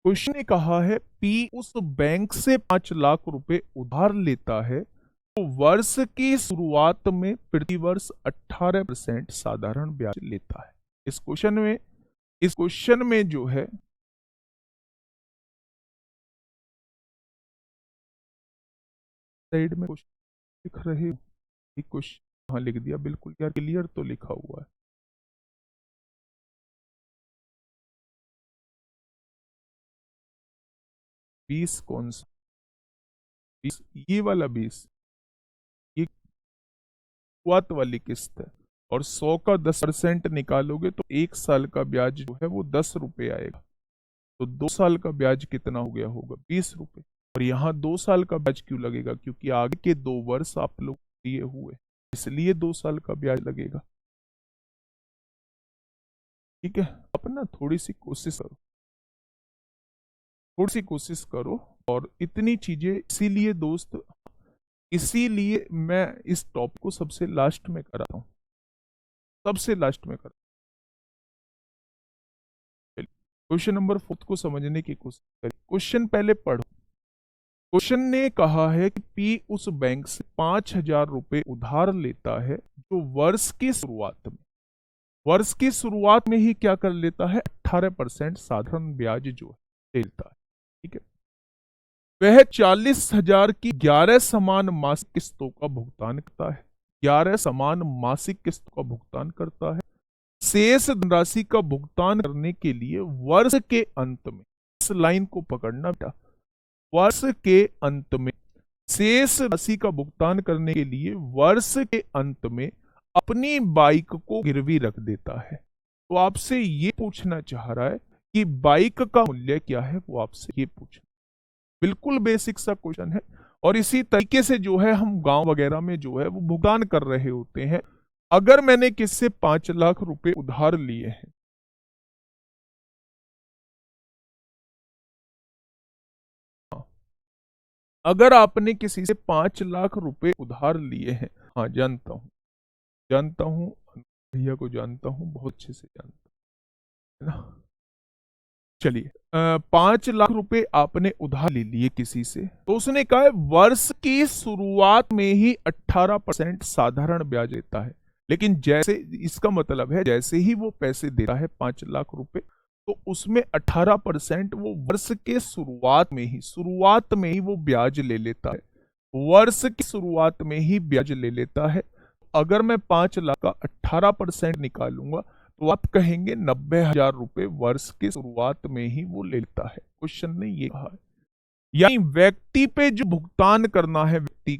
B: क्वेश्चन ने कहा है पी उस बैंक से 5 लाख रुपए उधार लेता है तो वर्ष की शुरुआत में प्रतिवर्ष 18% साधारण ब्याज लेता है। इस क्वेश्चन में जो है साइड में क्वेश्चन लिख रहे हो, एक क्वेश्चन हाँ लिख दिया, बिल्कुल यार क्लियर तो लिखा हुआ है। बीस कौन सा? 20, ये वाला 20 ये शुरुआत वाली किस्त है, और 100 का 10% निकालोगे तो 1 साल का ब्याज जो है वो 10 रुपये आएगा। तो 2 साल का ब्याज कितना हो गया होगा? 20 रुपये। और यहाँ 2 साल का ब्याज क्यों लगेगा? क्योंकि आगे के 2 वर्ष आप लोग दिए हुए, इसलिए 2 साल का ब्याज लगेगा। ठीक है, अपना थोड़ी सी कोशिश करो, थोड़ी सी कोशिश करो। और इतनी चीजें इसीलिए दोस्त, इसीलिए मैं इस टॉपिक को सबसे लास्ट में कराता हूँ, सबसे लास्ट में कराता हूँ। क्वेश्चन नंबर 4 को समझने की कोशिश करें। क्वेश्चन पहले पढ़ो। क्वेश्चन ने कहा है कि पी उस बैंक से 5,000 रुपए उधार लेता है जो वर्ष की शुरुआत में ही क्या कर लेता है? 18% साधारण ब्याज जो है लेता है। ठीक है, वह 40,000 की 11 समान मासिक किस्तों का भुगतान करता है, 11 समान मासिक किस्तों का भुगतान करता है। शेष धनराशि का भुगतान करने के लिए वर्ष के अंत में, इस लाइन को पकड़ना बेटा, वर्ष के अंत में शेष राशि का भुगतान करने के लिए वर्ष के अंत में अपनी बाइक को गिरवी रख देता है। तो आपसे ये पूछना चाह रहा है कि बाइक का मूल्य क्या है, वो आपसे ये पूछना, बिल्कुल बेसिक सा क्वेश्चन है। और इसी तरीके से जो है हम गांव वगैरह में जो है वो भुगतान कर रहे होते हैं। अगर मैंने किससे 5 लाख रुपए उधार लिए हैं, अगर आपने किसी से 5 लाख रुपए उधार लिए हैं, हाँ जानता हूं, जानता हूं, भैया को जानता हूं, बहुत अच्छे से जानता हूं, है ना। चलिए 5 लाख रुपए आपने उधार ले लिए किसी से, तो उसने कहा है वर्ष की शुरुआत में ही 18% साधारण ब्याज देता है। लेकिन जैसे, इसका मतलब है जैसे ही वो पैसे देता है 5 लाख रुपए, तो उसमें 18% वो वर्ष के शुरुआत में ही वो ब्याज ले लेता है, वर्ष की शुरुआत में ही ब्याज ले लेता है। अगर मैं 5 लाख का 18% निकालूंगा तो आप कहेंगे 90,000 रुपए वर्ष की शुरुआत में ही वो लेता है। क्वेश्चन ने ये कहा है, यानी व्यक्ति पे जो भुगतान करना है, व्यक्ति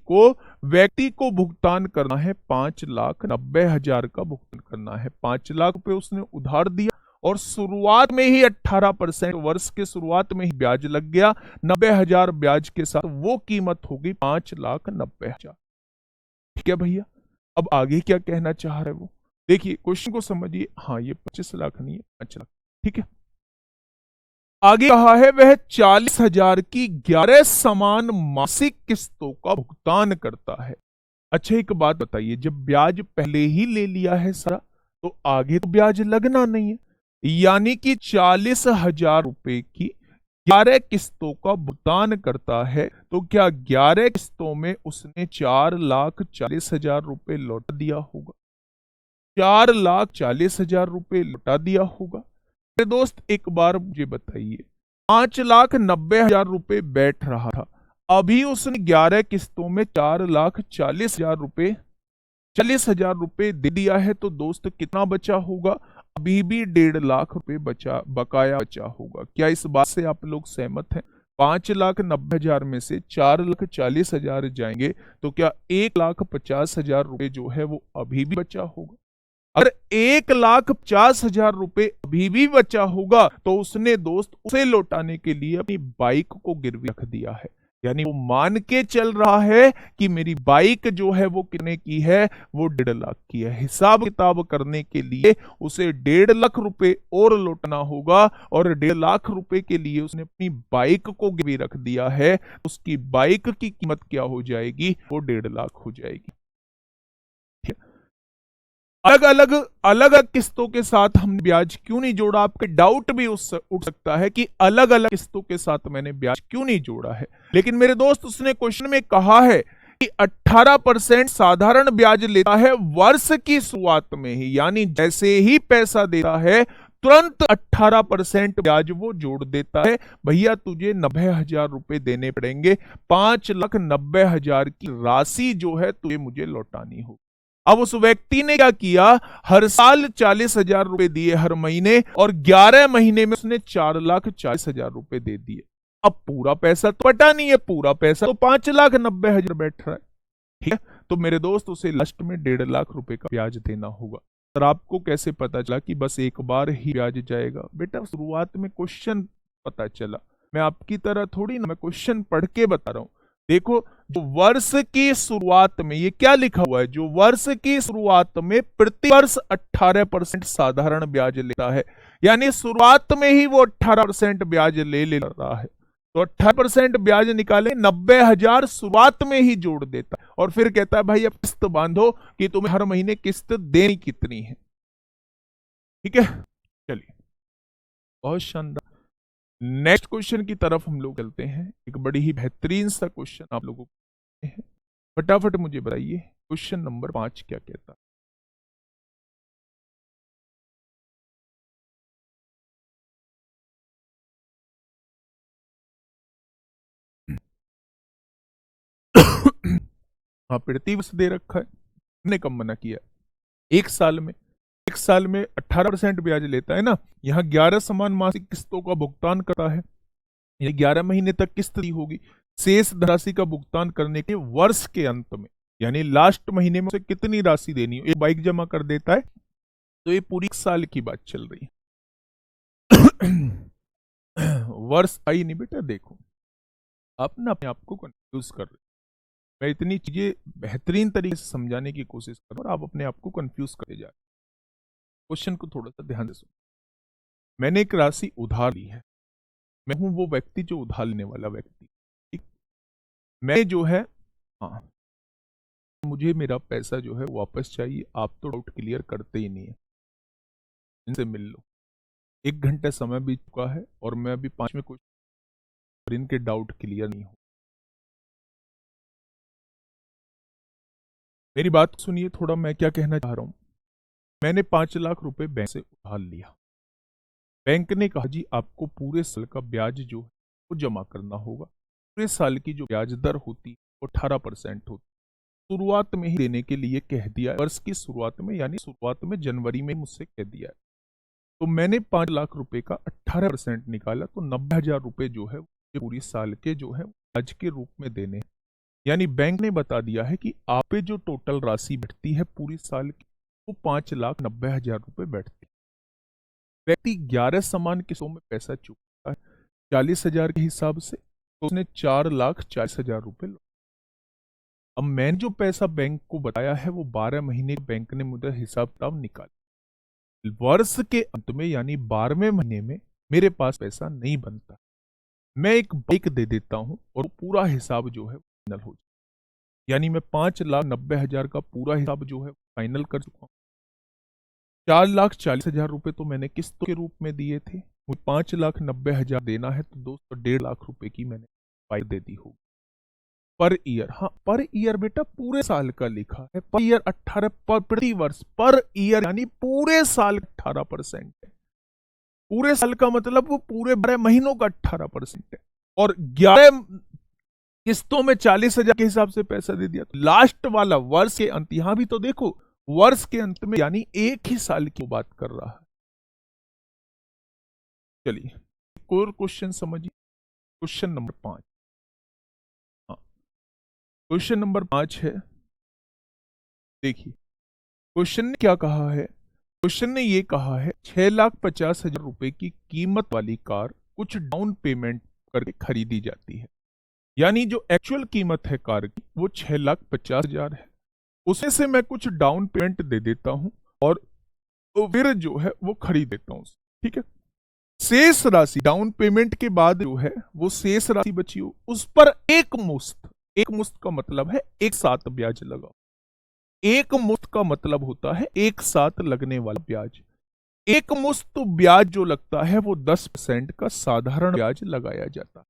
B: को भुगतान करना है 5,90,000 का भुगतान करना है। 5 लाख रुपए उसने उधार दिया और शुरुआत में ही 18%, वर्ष के शुरुआत में ही ब्याज लग गया 90,000 ब्याज के साथ, वो कीमत होगी 5,90,000। ठीक है भैया, अब आगे क्या कहना चाह रहे वो देखिए, क्वेश्चन को समझिए। हाँ ये 25 लाख नहीं है, 5 लाख। ठीक है, आगे कहा है वह 40,000 की 11 समान मासिक किस्तों का भुगतान करता है। अच्छा एक बात बताइए, जब ब्याज पहले ही ले लिया है सारा, तो आगे तो ब्याज लगना नहीं है, यानी कि 40,000 रुपए की 11 किस्तों का भुगतान करता है, तो क्या 11 किस्तों में उसने 4,40,000 रुपए लौटा दिया होगा? 4,40,000 रुपए लौटा दिया होगा। मेरे दोस्त एक बार मुझे बताइए, 5,90,000 रुपए बैठ रहा था, अभी उसने 11 किस्तों में 4,40,000 रुपए 40,000 रुपए दे दिया है, तो दोस्त कितना बचा होगा? अभी भी 1,50,000 रुपए बकाया बचा होगा। क्या इस बात से आप लोग सहमत हैं? 5,90,000 में से 4,40,000 जाएंगे, तो क्या 1,50,000 रुपए जो है वो अभी भी बचा होगा? अगर 1,50,000 रुपए अभी भी बचा होगा, तो उसने दोस्त उसे लौटाने के लिए अपनी बाइक को गिरवी रख दिया है। यानी वो मान के चल रहा है कि मेरी बाइक जो है वो कितने की है, वो 1,50,000 की है। हिसाब किताब करने के लिए उसे 1,50,000 रुपए और लौटना होगा, और 1,50,000 रुपए के लिए उसने अपनी बाइक को गिरवी रख दिया है। उसकी बाइक की कीमत क्या हो जाएगी? वो 1,50,000 हो जाएगी। अलग अलग अलग अलग किस्तों के साथ हमने ब्याज क्यों नहीं जोड़ा? आपके डाउट भी उठ सकता है कि अलग अलग किस्तों के साथ मैंने ब्याज क्यों नहीं जोड़ा है। लेकिन मेरे दोस्त, उसने क्वेश्चन में कहा है कि 18% साधारण ब्याज लेता है वर्ष की शुरुआत में ही, यानी जैसे ही पैसा देता है तुरंत 18% ब्याज वो जोड़ देता है। भैया तुझे 90,000 रुपए देने पड़ेंगे, 5,90,000 की राशि जो है तुझे मुझे लौटानी होगी। अब उस व्यक्ति ने क्या किया? हर साल 40,000 रुपए दिए हर महीने, और 11 महीने में उसने 4,40,000 रुपए दे दिए। अब पूरा पैसा तो पटा नहीं है, पूरा पैसा तो 5,90,000 बैठ रहा है। ठीक है, तो मेरे दोस्त उसे लास्ट में 1,50,000 रुपए का ब्याज देना होगा। सर आपको कैसे पता चला कि बस एक बार ही ब्याज जाएगा? बेटा शुरुआत में क्वेश्चन पता चला, मैं आपकी तरह थोड़ी ना मैं क्वेश्चन पढ़ के बता रहा हूं। देखो, जो वर्ष की शुरुआत में, ये क्या लिखा हुआ है? जो वर्ष की शुरुआत में प्रति वर्ष 18% साधारण ब्याज लेता है, यानी शुरुआत में ही वो 18% ब्याज ले रहा है। तो 18% ब्याज निकाले, 90,000 शुरुआत में ही जोड़ देता है, और फिर कहता है भाई अब किस्त बांधो कि तुम्हें हर महीने किस्त देनी कितनी है। ठीक है, चलिए, बहुत शानदार। नेक्स्ट क्वेश्चन की तरफ हम लोग चलते हैं। एक बड़ी ही बेहतरीन सा क्वेश्चन आप लोगों को है, फटाफट मुझे बताइए क्वेश्चन नंबर 5 क्या कहता है? हाँ, प्रतिवर्ष दे रखा है, हमने कब मना किया? एक साल में, एक साल में 18% ब्याज लेता है ना। यहाँ 11 समान मासिक किस्तों का भुगतान करता है, ये 11 महीने तक किस्त दी होगी। शेष धनराशि का भुगतान करने के वर्ष के अंत में, यानी लास्ट महीने में उसे कितनी राशि देनी हो, एक बाइक जमा कर देता है। तो ये पूरी साल की बात चल रही है। वर्ष आई नहीं बेटा, देखो आप ना अपने आप को कंफ्यूज कर रहे हो। मैं इतनी चीजें बेहतरीन तरीके से समझाने की कोशिश कर रहा हूं और आप अपने आप को कंफ्यूज करते जा रहे हैं। क्वेश्चन को थोड़ा सा ध्यान से सुनो। मैंने एक राशि उधार ली है, मैं हूं वो व्यक्ति जो उधार लेने वाला व्यक्ति। ठीक, मैं जो है, हाँ, मुझे मेरा पैसा जो है वापस चाहिए। आप तो डाउट क्लियर करते ही नहीं है, इनसे मिल लो। 1 घंटा समय बीत चुका है और मैं अभी 5वें क्वेश्चन, इनके डाउट क्लियर नहीं हो। मेरी बात सुनिए थोड़ा, मैं क्या कहना चाह रहा हूं। मैंने 5,00,000 रुपए बैंक से उधार लिया। बैंक ने कहा जी आपको पूरे साल का ब्याज जो है वो जमा करना होगा। पूरे साल की जो ब्याज दर होती है वो 18% होती है। शुरुआत में ही देने के लिए कह दिया है, वर्ष की शुरुआत में, यानी शुरुआत में जनवरी में मुझसे कह दिया है। तो मैंने 5,00,000 रुपए का 18% निकाला, तो 90,000 रुपए जो है वो पूरी साल के जो है ब्याज के रूप में देने हैं। यानी बैंक ने बता दिया है कि आप पे जो टोटल राशि बैठती है पूरी साल की, वो 5,90,000 रुपए बैठती है। व्यक्ति 11 समान किस्तों में पैसा चुकाता है 40,000 के हिसाब से, तो उसने 4,40,000 रुपए। अब मैंने जो पैसा बैंक को बताया है वो 12 महीने बैंक ने मुझे हिसाब किताब निकाला। वर्ष के अंत में यानी 12वें महीने में मेरे पास पैसा नहीं बनता, मैं एक बाइक दे देता हूं और पूरा हिसाब जो है फाइनल हो जाए। यानी मैं 5,90,000 का पूरा हिसाब जो है फाइनल कर चुका हूं। 4,40,000 रुपए तो मैंने किस्तों के रूप में दिए थे, मुझे 5,90,000 देना है, तो दोस्तों 1.5 लाख रुपए की मैंने फाइल दे दी होगी पर ईयर। हाँ, पर ईयर बेटा पूरे साल का लिखा है, पर ईयर 18 प्रति वर्ष, पर ईयर यानी पूरे साल 18% है। पूरे साल का मतलब वो पूरे 12 महीनों का 18% है, और 11 किस्तों में 40,000 के हिसाब से पैसा दे दिया। तो लास्ट वाला वर्ष के अंत, यहां भी तो देखो वर्ष के अंत में, यानी एक ही साल की बात कर रहा है। चलिए एक और क्वेश्चन समझिए, क्वेश्चन नंबर 5। हाँ, क्वेश्चन नंबर 5 है, देखिए क्वेश्चन ने क्या कहा है। क्वेश्चन ने ये कहा है 6,50,000 रुपए की कीमत वाली कार कुछ डाउन पेमेंट करके खरीदी जाती है, यानी जो एक्चुअल कीमत है कार की वो 6,50,000 है, उसमें से मैं कुछ डाउन पेमेंट दे देता हूं और फिर जो है वो खरीद देता हूं, ठीक है। शेष राशि डाउन पेमेंट के बाद जो है वो शेष राशि बची हो, उस पर एक मुश्त का मतलब है एक साथ ब्याज लगाओ। एक मुश्त का मतलब होता है एक साथ लगने वाला ब्याज। एक मुश्त ब्याज जो लगता है वो 10% का साधारण ब्याज लगाया जाता है।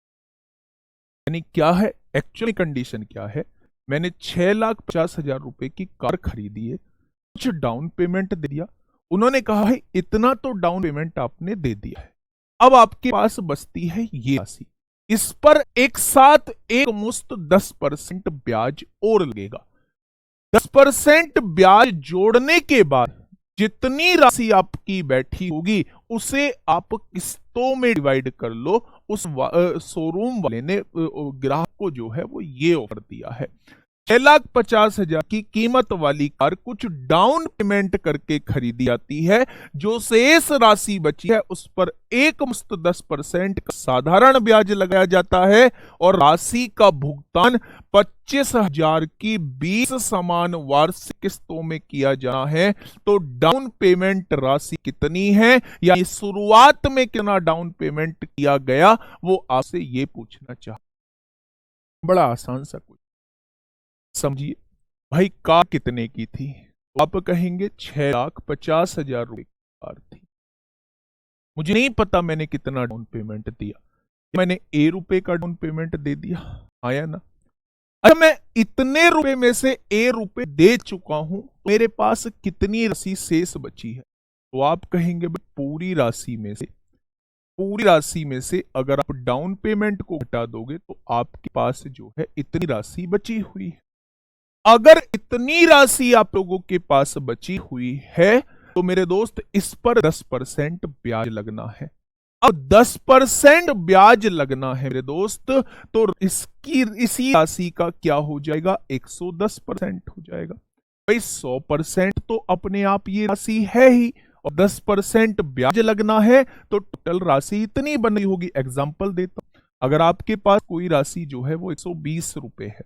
B: यानी क्या है एक्चुअली कंडीशन, क्या है, मैंने 6,50,000 रुपए की कार खरीदी है, कुछ डाउन पेमेंट दे दिया, उन्होंने कहा है इतना तो डाउन पेमेंट आपने दे दिया है, अब आपके पास बचती है ये राशि, इस पर एक साथ एक मुश्त 10% ब्याज और लगेगा। 10% ब्याज जोड़ने के बाद जितनी राशि आपकी बैठी होगी उसे आप किस्तों में डिवाइड कर लो। उस शोरूम वाले ने ग्राहक को जो है वो ये ऑफर दिया है, 6,50,000 की कीमत वाली कार कुछ डाउन पेमेंट करके खरीदी जाती है, जो शेष राशि बची है उस पर एक मुश्त 10% का साधारण ब्याज लगाया जाता है और राशि का भुगतान 25,000 की 20 समान वार्षिक किस्तों में किया जाना है। तो डाउन पेमेंट राशि कितनी है, या शुरुआत में कितना डाउन पेमेंट किया गया, वो आपसे ये पूछना चाहता। बड़ा आसान सा कुछ समझिए भाई, कार कितने की थी, तो आप कहेंगे 6,50,000 रुपए की कार थी, मुझे नहीं पता मैंने कितना डाउन पेमेंट दिया, मैंने ए रुपए का डाउन पेमेंट दे दिया, आया ना। अच्छा, मैं इतने रुपए में से ए रुपए दे चुका हूं, मेरे पास कितनी राशि शेष बची है, तो आप कहेंगे पूरी राशि में से अगर आप डाउन पेमेंट को घटा दोगे तो आपके पास जो है इतनी राशि बची हुई है। अगर इतनी राशि आप लोगों के पास बची हुई है तो मेरे दोस्त इस पर 10% ब्याज लगना है। अब 10% ब्याज लगना है मेरे दोस्त, तो इसी राशि का क्या हो जाएगा, 110% हो जाएगा। भाई 100% तो अपने आप ये राशि है ही, और 10% ब्याज लगना है तो टोटल राशि इतनी बन रही होगी। एग्जाम्पल देता हूं, अगर आपके पास कोई राशि जो है वो 120 रुपए है,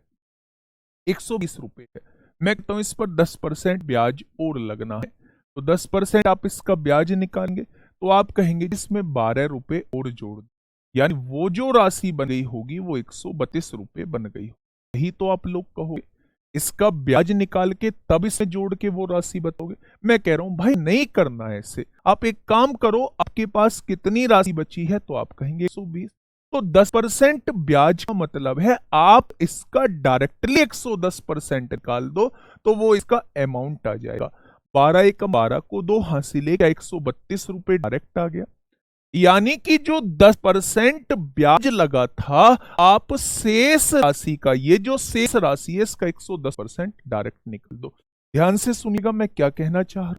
B: 120 रुपए है, मैं कहता हूं इस पर 10% ब्याज और लगना है, तो 10% आप इसका ब्याज निकालेंगे तो आप कहेंगे इसमें 12 रुपए और जोड़ दो, यानी वो जो राशि बन गई होगी वो 132 रुपए बन गई होगी। यही तो आप लोग कहोगे, इसका ब्याज निकाल के तब इसमें जोड़ के वो राशि बताओगे। मैं कह रहा हूं भाई नहीं करना है ऐसे, आप एक काम करो, आपके पास कितनी राशि बची है, तो आप कहेंगे 120, तो 10% ब्याज का मतलब है आप इसका डायरेक्टली 110% निकाल दो तो वो इसका अमाउंट आ जाएगा। 12 × 12 को 2 हासिल 132 रुपए डायरेक्ट आ गया, यानी कि जो 10% ब्याज लगा था, आप शेष राशि का, ये जो शेष राशि है इसका 110% डायरेक्ट निकल दो। ध्यान से सुनिएगा मैं क्या कहना चाह रहा हूं।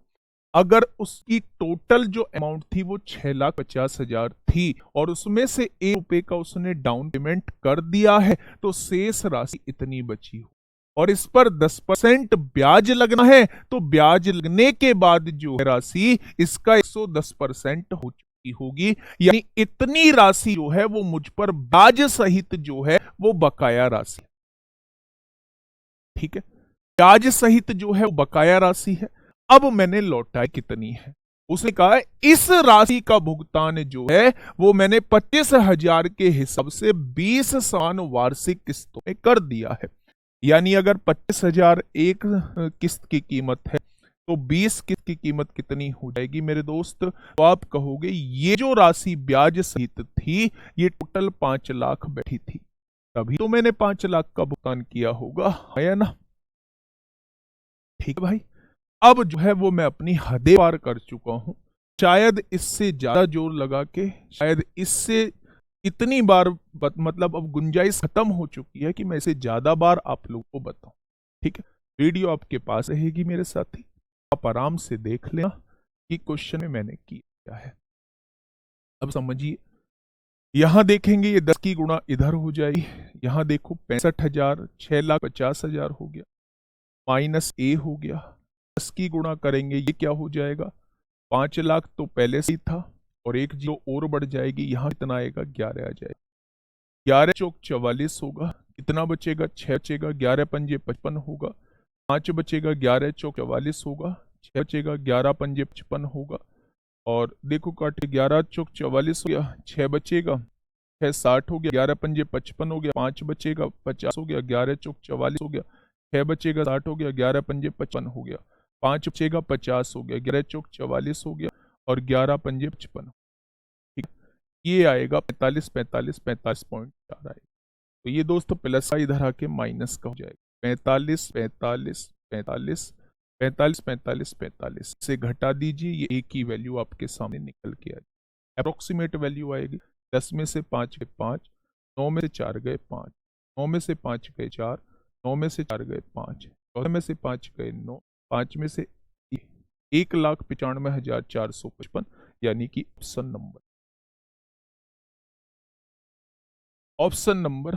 B: अगर उसकी टोटल जो अमाउंट थी वो 6,50,000 थी और उसमें से ₹1 का उसने डाउन पेमेंट कर दिया है, तो शेष राशि इतनी बची हो और इस पर 10% ब्याज लगना है, तो ब्याज लगने के बाद जो है राशि इसका 110% हो चुकी होगी, यानी इतनी राशि जो है वो मुझ पर ब्याज सहित जो है वो बकाया राशि, ठीक है, ब्याज सहित जो है वो बकाया राशि है। अब मैंने लौटाई कितनी है, उसने कहा है इस राशि का भुगतान जो है वो मैंने 25,000 के हिसाब से 20 समान वार्षिक किस्तों में कर दिया है। यानी अगर 25,000 एक किस्त की कीमत है तो 20 किस्त की कीमत कितनी हो जाएगी मेरे दोस्त? तो आप कहोगे ये जो राशि ब्याज सहित थी ये टोटल 5 लाख बैठी थी, तभी तो मैंने 5 लाख का भुगतान किया होगा, है या ना? ठीक है भाई। अब जो है वो मैं अपनी हदें पार कर चुका हूं। शायद इससे ज्यादा जोर लगा के, शायद इससे इतनी बार मतलब अब गुंजाइश खत्म हो चुकी है कि मैं इसे ज्यादा बार आप लोगों को बताऊं। ठीक है, वीडियो आपके पास रहेगी मेरे साथी, आप आराम से देख लेना कि क्वेश्चन में मैंने किया है। अब समझिए, यहां देखेंगे ये 10 की गुणा इधर हो जाएगी, यहां देखो 65,000, 6,50,000 हो गया, माइनस ए हो गया, 10 की गुणा करेंगे ये क्या हो जाएगा, 5 लाख तो पहले से ही था और एक जीरो और बढ़ जाएगी, यहां कितना आएगा, 11 आ जाएगा। 11 चौक 44 होगा, कितना बचेगा, 6 बचेगा, 11 पंजे 55 होगा, 5 बचेगा, 11 चौक 44 होगा, 6 बचेगा, 11 पंजे 55 होगा, और देखो काटे 11 चौक 44 हो गया, 6 बचेगा, 6 60 हो गया, 11 पंजे 55 हो गया, 5 बचेगा 50 हो गया, 11 चौक 44 हो गया, 6 बचेगा 60 हो गया, 11 पंजे 55 हो गया, 5 बचेगा 50 हो गया, 11 चौक 44 हो गया और 11 पंजे 55। ठीक है, ये आएगा 45 45 45.4 आएगा। तो ये दोस्तों प्लस का इधर आके माइनस का हो जाएगा, 45 45 45 45 45 45 से घटा दीजिए, ये एक ही वैल्यू आपके सामने निकल के आएगी, अप्रोक्सीमेट वैल्यू आएगी। 10 में से 5 गए 5, 9 में से 4 गए 5, 9 में से 5 गए 4, 9 में से 4 गए 5, 14 में से 5 गए 9, 5 में से 1,95,455, यानी कि ऑप्शन नंबर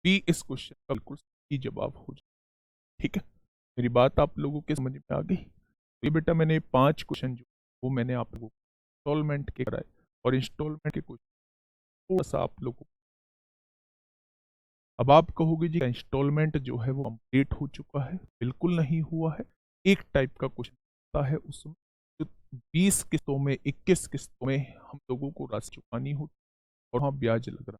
B: बी इस क्वेश्चन का बिल्कुल सही जवाब हो जाए। ठीक है, मेरी बात आप लोगों के समझ में आ गई? तो ये बेटा मैंने 5 क्वेश्चन जो वो मैंने आप लोगों को इंस्टॉलमेंट के कराए, और इंस्टॉलमेंट के क्वेश्चन थोड़ा सा आप लोगों को, अब आप कहोगे जी इंस्टॉलमेंट जो है वो कंप्लीट हो चुका है, बिल्कुल नहीं हुआ है। एक टाइप का क्वेश्चन होता है उसमें जो 20 किस्तों में 21 किस्तों में हम लोगों को राशि चुकानी होती और वहाँ ब्याज लग रहा,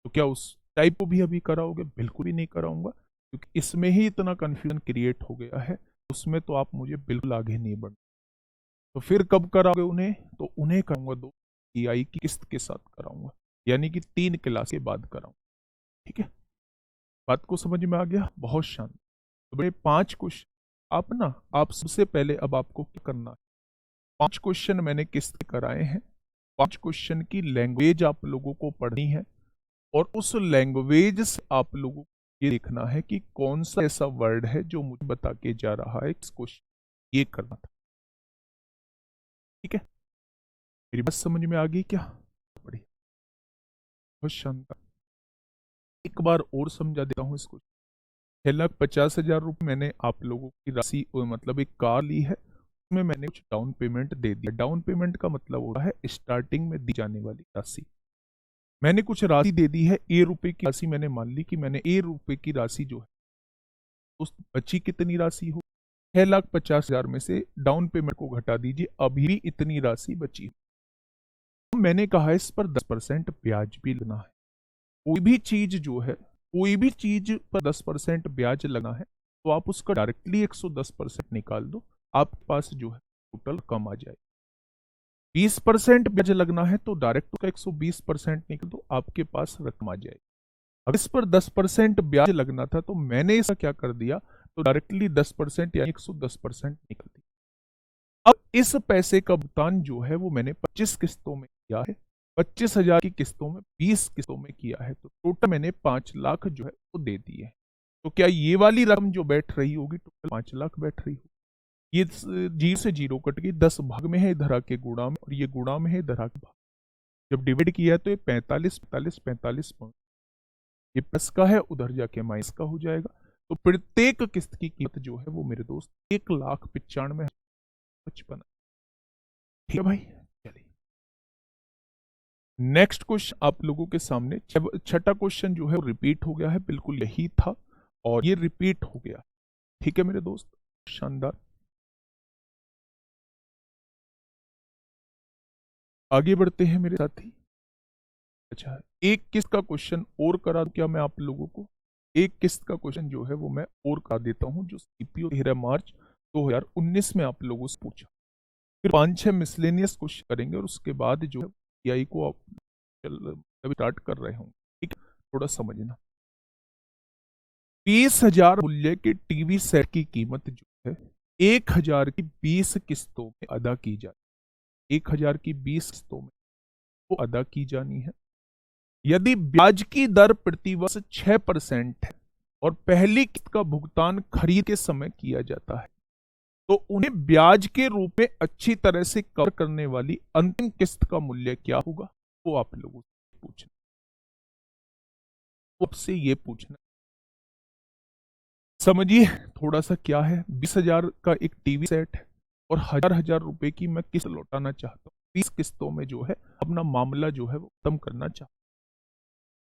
B: तो क्या उस टाइप को भी अभी कराओगे? बिल्कुल भी नहीं कराऊंगा, क्योंकि इसमें ही इतना कंफ्यूजन क्रिएट हो गया है, उसमें तो आप मुझे बिल्कुल आगे नहीं बढ़। तो फिर कब कराओगे उन्हें? तो उन्हें कराऊंगा 2 EI की किस्त के साथ कराऊंगा, यानी कि 3 क्लास के बाद कराऊंगा। ठीक है, बात को समझ में आ गया? बहुत शानदार। तो बड़े 5 क्वेश्चन आप सबसे पहले अब आपको क्या करना है, 5 क्वेश्चन मैंने किस्त के कराए हैं, 5 क्वेश्चन की लैंग्वेज आप लोगों को पढ़नी है, और उस लैंग्वेज से आप लोगों को ये देखना है कि कौन सा ऐसा वर्ड है जो मुझे बता के जा रहा है इस क्वेश्चन, ये करना था। ठीक है, मेरी बात समझ में आ गई क्या? बढ़िया, बहुत शानदार। एक बार और समझा देता हूँ इसको। 6,50,000 रुपये मैंने आप लोगों की राशि मतलब एक कार ली है, उसमें मैंने कुछ डाउन पेमेंट दे दिया। डाउन पेमेंट का मतलब होता है स्टार्टिंग में दी जाने वाली राशि। मैंने कुछ राशि दे दी है, ए रुपए की राशि मैंने मान ली कि मैंने ए रुपए की राशि जो है उस बची कितनी राशि हो, 6,50,000 में से डाउन पेमेंट को घटा दीजिए, अभी भी इतनी राशि बची। मैंने कहा इस पर 10% ब्याज भी लगना है। कोई भी चीज जो है, कोई भी चीज पर 10% ब्याज लगना है, तो आप उसका डायरेक्टली 110% निकाल दो, आपके पास जो है टोटल कम आ जाए। 20% ब्याज लगना है तो डायरेक्ट का 120% निकाल दो, आपके पास रकम आ जाएगी। अब इस पर 10% ब्याज लगना था, तो मैंने इसका क्या कर दिया, तो डायरेक्टली 10% या 110% निकल दिया। अब इस पैसे का भुगतान जो है वो मैंने 25 किस्तों में किया है, 25,000 की किस्तों में 20 किस्तों में किया है, तो टोटल मैंने 5 लाख जो है वो दे दिए हैं। तो क्या ये वाली रकम जो बैठ रही होगी टोटल 5 लाख बैठ रही होगी? ये 0 से 0 कट गई, 10 भाग में है इधर आके गुणा में, और ये गुणा में है इधर आके भाग। जब डिवाइड किया है तो ये 45 45 45 पॉइंट, ये प्लस का है उधर जाके माइनस का हो जाएगा। तो प्रत्येक किस्त की कीमत जो है वो मेरे दोस्त 1,95,55। ठीक है भाई, चलिए नेक्स्ट क्वेश्चन आप लोगों के सामने। छठा क्वेश्चन जो है वो रिपीट हो गया है, बिल्कुल यही था और ये रिपीट हो गया। ठीक है मेरे दोस्त, शानदार। आगे बढ़ते हैं मेरे साथी। अच्छा, एक किस्त का क्वेश्चन और करा दूं क्या मैं आप लोगों को? एक किस्त का क्वेश्चन जो है वो मैं और करा देता हूं, जो CPO 13 मार्च 2019 में आप लोगों से पूछा। फिर 5-6 मिसलेनियस क्वेश्चन करेंगे और उसके बाद जो है पीआई को आप स्टार्ट कर रहे होंगे। ठीक है, थोड़ा समझना। 20,000 मूल्य के टीवी सेट की कीमत जो है 1,000 की 20 किस्तों में अदा की जाए। 1,000 की 20 किस्तों में वो अदा की जानी है। यदि ब्याज की दर प्रतिवर्ष 6% है और पहली किस्त का भुगतान खरीद के समय किया जाता है, तो उन्हें ब्याज के रूप में अच्छी तरह से कवर करने वाली अंतिम किस्त का मूल्य क्या होगा, वो आप लोगों से पूछना। आपसे ये पूछना, समझिए थोड़ा सा क्या है। 20,000 का एक टीवी सेट है और 1,000 रुपए की मैं किस्त लौटाना चाहता हूँ। 20 किस्तों में जो है अपना मामला जो है वो खत्म करना चाहता हूँ।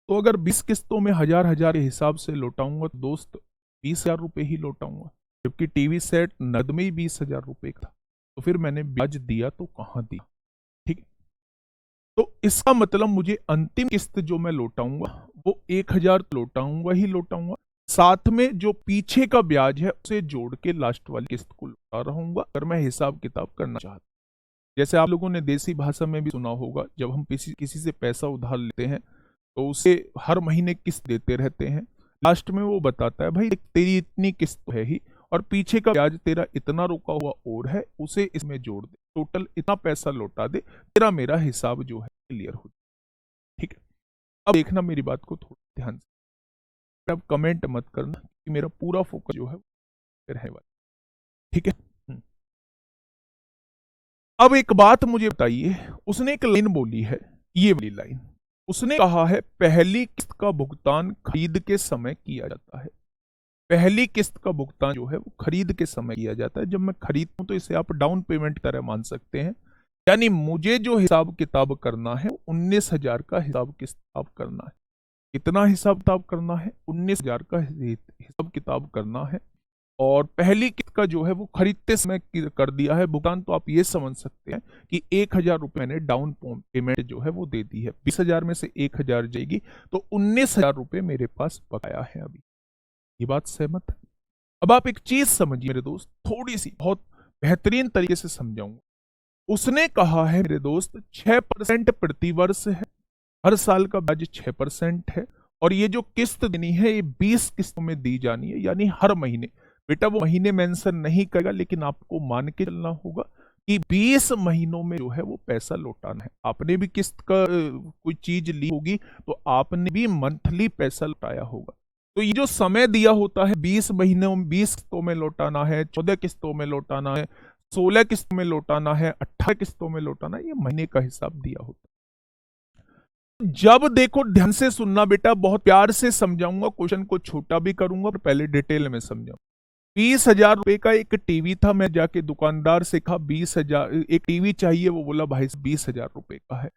B: तो अगर 20 किस्तों में 1,000 के हिसाब से लौटाऊंगा तो दोस्त 20,000 रुपए ही लौटाऊंगा, जबकि टीवी सेट नकद में ही 20,000 रुपए का था। तो फिर मैंने ब्याज दिया तो कहाँ दिया? ठीक है, तो इसका मतलब मुझे अंतिम किस्त जो मैं लौटाऊंगा वो 1,000 लौटाऊंगा ही लौटाऊंगा, साथ में जो पीछे का ब्याज है उसे जोड़ के लास्ट वाली किस्त को लौटा रहूंगा अगर मैं हिसाब किताब करना चाहता। जैसे आप लोगों ने देसी भाषा में भी सुना होगा, जब हम किसी से पैसा उधार लेते हैं तो उसे हर महीने किस्त देते रहते हैं। लास्ट में वो बताता है भाई तेरी इतनी किस्त है ही और पीछे का ब्याज तेरा इतना रुका हुआ और है, उसे इसमें जोड़ दे, टोटल इतना पैसा लौटा दे, तेरा मेरा हिसाब जो है क्लियर हो जाए। ठीक है, अब देखना मेरी बात को थोड़ा ध्यान से, अब कमेंट मत करना कि मेरा पूरा फोकस जो है रहने वाला। ठीक है, अब एक बात मुझे बताइए, उसने एक लाइन बोली है, ये वाली लाइन उसने कहा है पहली किस्त का भुगतान खरीद के समय किया जाता है। पहली किस्त का भुगतान जो है वो खरीद के समय किया जाता है। जब मैं खरीदता हूं तो इसे आप डाउन पेमेंट की तरह मान सकते हैं। यानी मुझे जो हिसाब किताब करना है 19,000 का हिसाब किताब करना है। कितना हिसाब किताब करना है? 19,000 का हिसाब किताब करना है। और पहली किस्त का जो है वो खरीदते समय कर दिया है भुगतान, तो आप ये समझ सकते हैं कि 1,000 रुपए मैंने डाउन पेमेंट जो है वो दे दी है। 20,000 में से 1,000 जाएगी तो 19,000 रुपए मेरे पास बकाया है अभी। ये बात सहमत है? अब आप एक चीज समझिए मेरे दोस्त, थोड़ी सी बहुत बेहतरीन तरीके से समझाऊंगा। उसने कहा है मेरे दोस्त 6% प्रतिवर्ष है, हर साल का ब्याज 6% है, और ये जो किस्त देनी है ये 20 किस्तों में दी जानी है, यानी हर महीने। बेटा वो महीने मेंशन नहीं करेगा, लेकिन आपको मान के चलना होगा कि 20 महीनों में जो है वो पैसा लौटाना है। आपने भी किस्त का कोई चीज ली होगी तो आपने भी मंथली पैसा लौटाया होगा। तो ये जो समय दिया होता है 20 महीनों में 20 किस्तों में लौटाना है, 14 किस्तों में लौटाना है, 16 किस्तों में लौटाना है, 18 किस्तों में लौटाना है, ये महीने का हिसाब दिया होता है। जब देखो ध्यान से सुनना बेटा, बहुत प्यार से समझाऊंगा, क्वेश्चन को छोटा भी करूंगा और पहले डिटेल में समझाऊंगा। 20,000 रुपए का एक टीवी था, मैं जाके दुकानदार से कहा 20,000 एक टीवी चाहिए, वो बोला भाई 20,000 रुपए का है।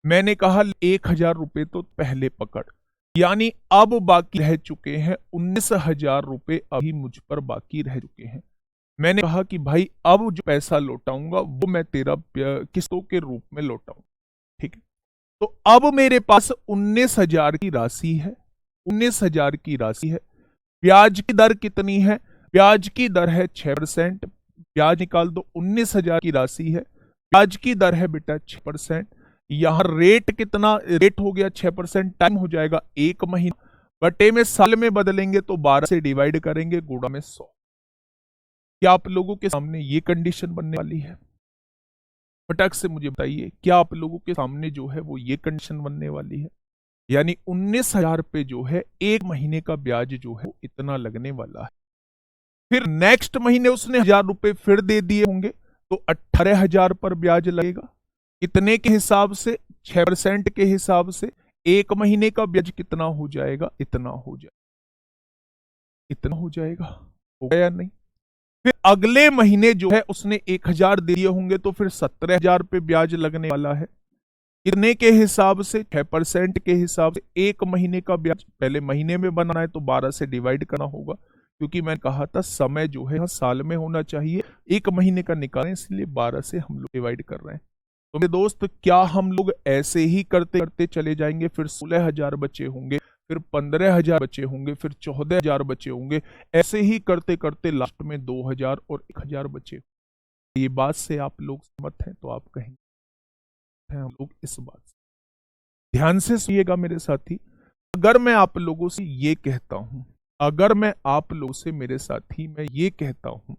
B: मैंने कहा 1,000 रुपए तो पहले पकड़, यानी अब बाकी रह चुके हैं 19,000 रुपए अभी मुझ पर बाकी रह चुके हैं। मैंने कहा कि भाई अब जो पैसा लौटाऊंगा वो मैं तेरा किस्तों के रूप में लौटाऊंगा। ठीक है, तो अब मेरे पास 19,000 की राशि है, 19,000 की राशि है। ब्याज की दर कितनी है? ब्याज की दर है 6%। ब्याज निकाल दो, 19,000 की राशि है, ब्याज की दर है बेटा 6%। यहां रेट कितना? रेट हो गया 6%, टाइम हो जाएगा 1 महीना, बटे में साल में बदलेंगे तो 12 से डिवाइड करेंगे, गुणा में 100। क्या आप लोगों के सामने ये कंडीशन बनने वाली है? फटक से मुझे बताइए, क्या आप लोगों के सामने जो है वो ये कंडीशन बनने वाली है? यानी 19,000 पे जो है 1 महीने का ब्याज जो है इतना लगने वाला है। फिर नेक्स्ट महीने उसने 1,000 रुपए फिर दे दिए होंगे तो 18,000 पर ब्याज लगेगा। कितने के हिसाब से? 6% के हिसाब से। 1 महीने का ब्याज कितना हो जाएगा? इतना हो जाएगा। इतना हो जाएगा, हो गया नहीं? फिर अगले महीने जो है उसने 1,000 दे दिए होंगे तो फिर 17,000 पे ब्याज लगने वाला है। कितने के हिसाब से? 6% के हिसाब से। 1 महीने का ब्याज पहले महीने में बनाना है तो 12 से डिवाइड करना होगा, क्योंकि मैं कहा था समय जो है साल में होना चाहिए, 1 महीने का निकालें, इसलिए 12 से हम लोग डिवाइड कर रहे हैं। तो मेरे दोस्त क्या हम लोग ऐसे ही करते करते चले जाएंगे, फिर 16,000 बचे होंगे, फिर 15,000 बचे होंगे, फिर 14,000 बचे होंगे, ऐसे ही करते करते लास्ट में 2,000 और 1,000 बचे। ये बात से आप लोग सहमत हैं? तो आप कहेंगे हैं हम लोग इस बात से। ध्यान से सुनिएगा मेरे साथी। अगर मैं आप लोगों से ये कहता हूं, अगर मैं आप लोगों से मेरे साथी मैं ये कहता हूं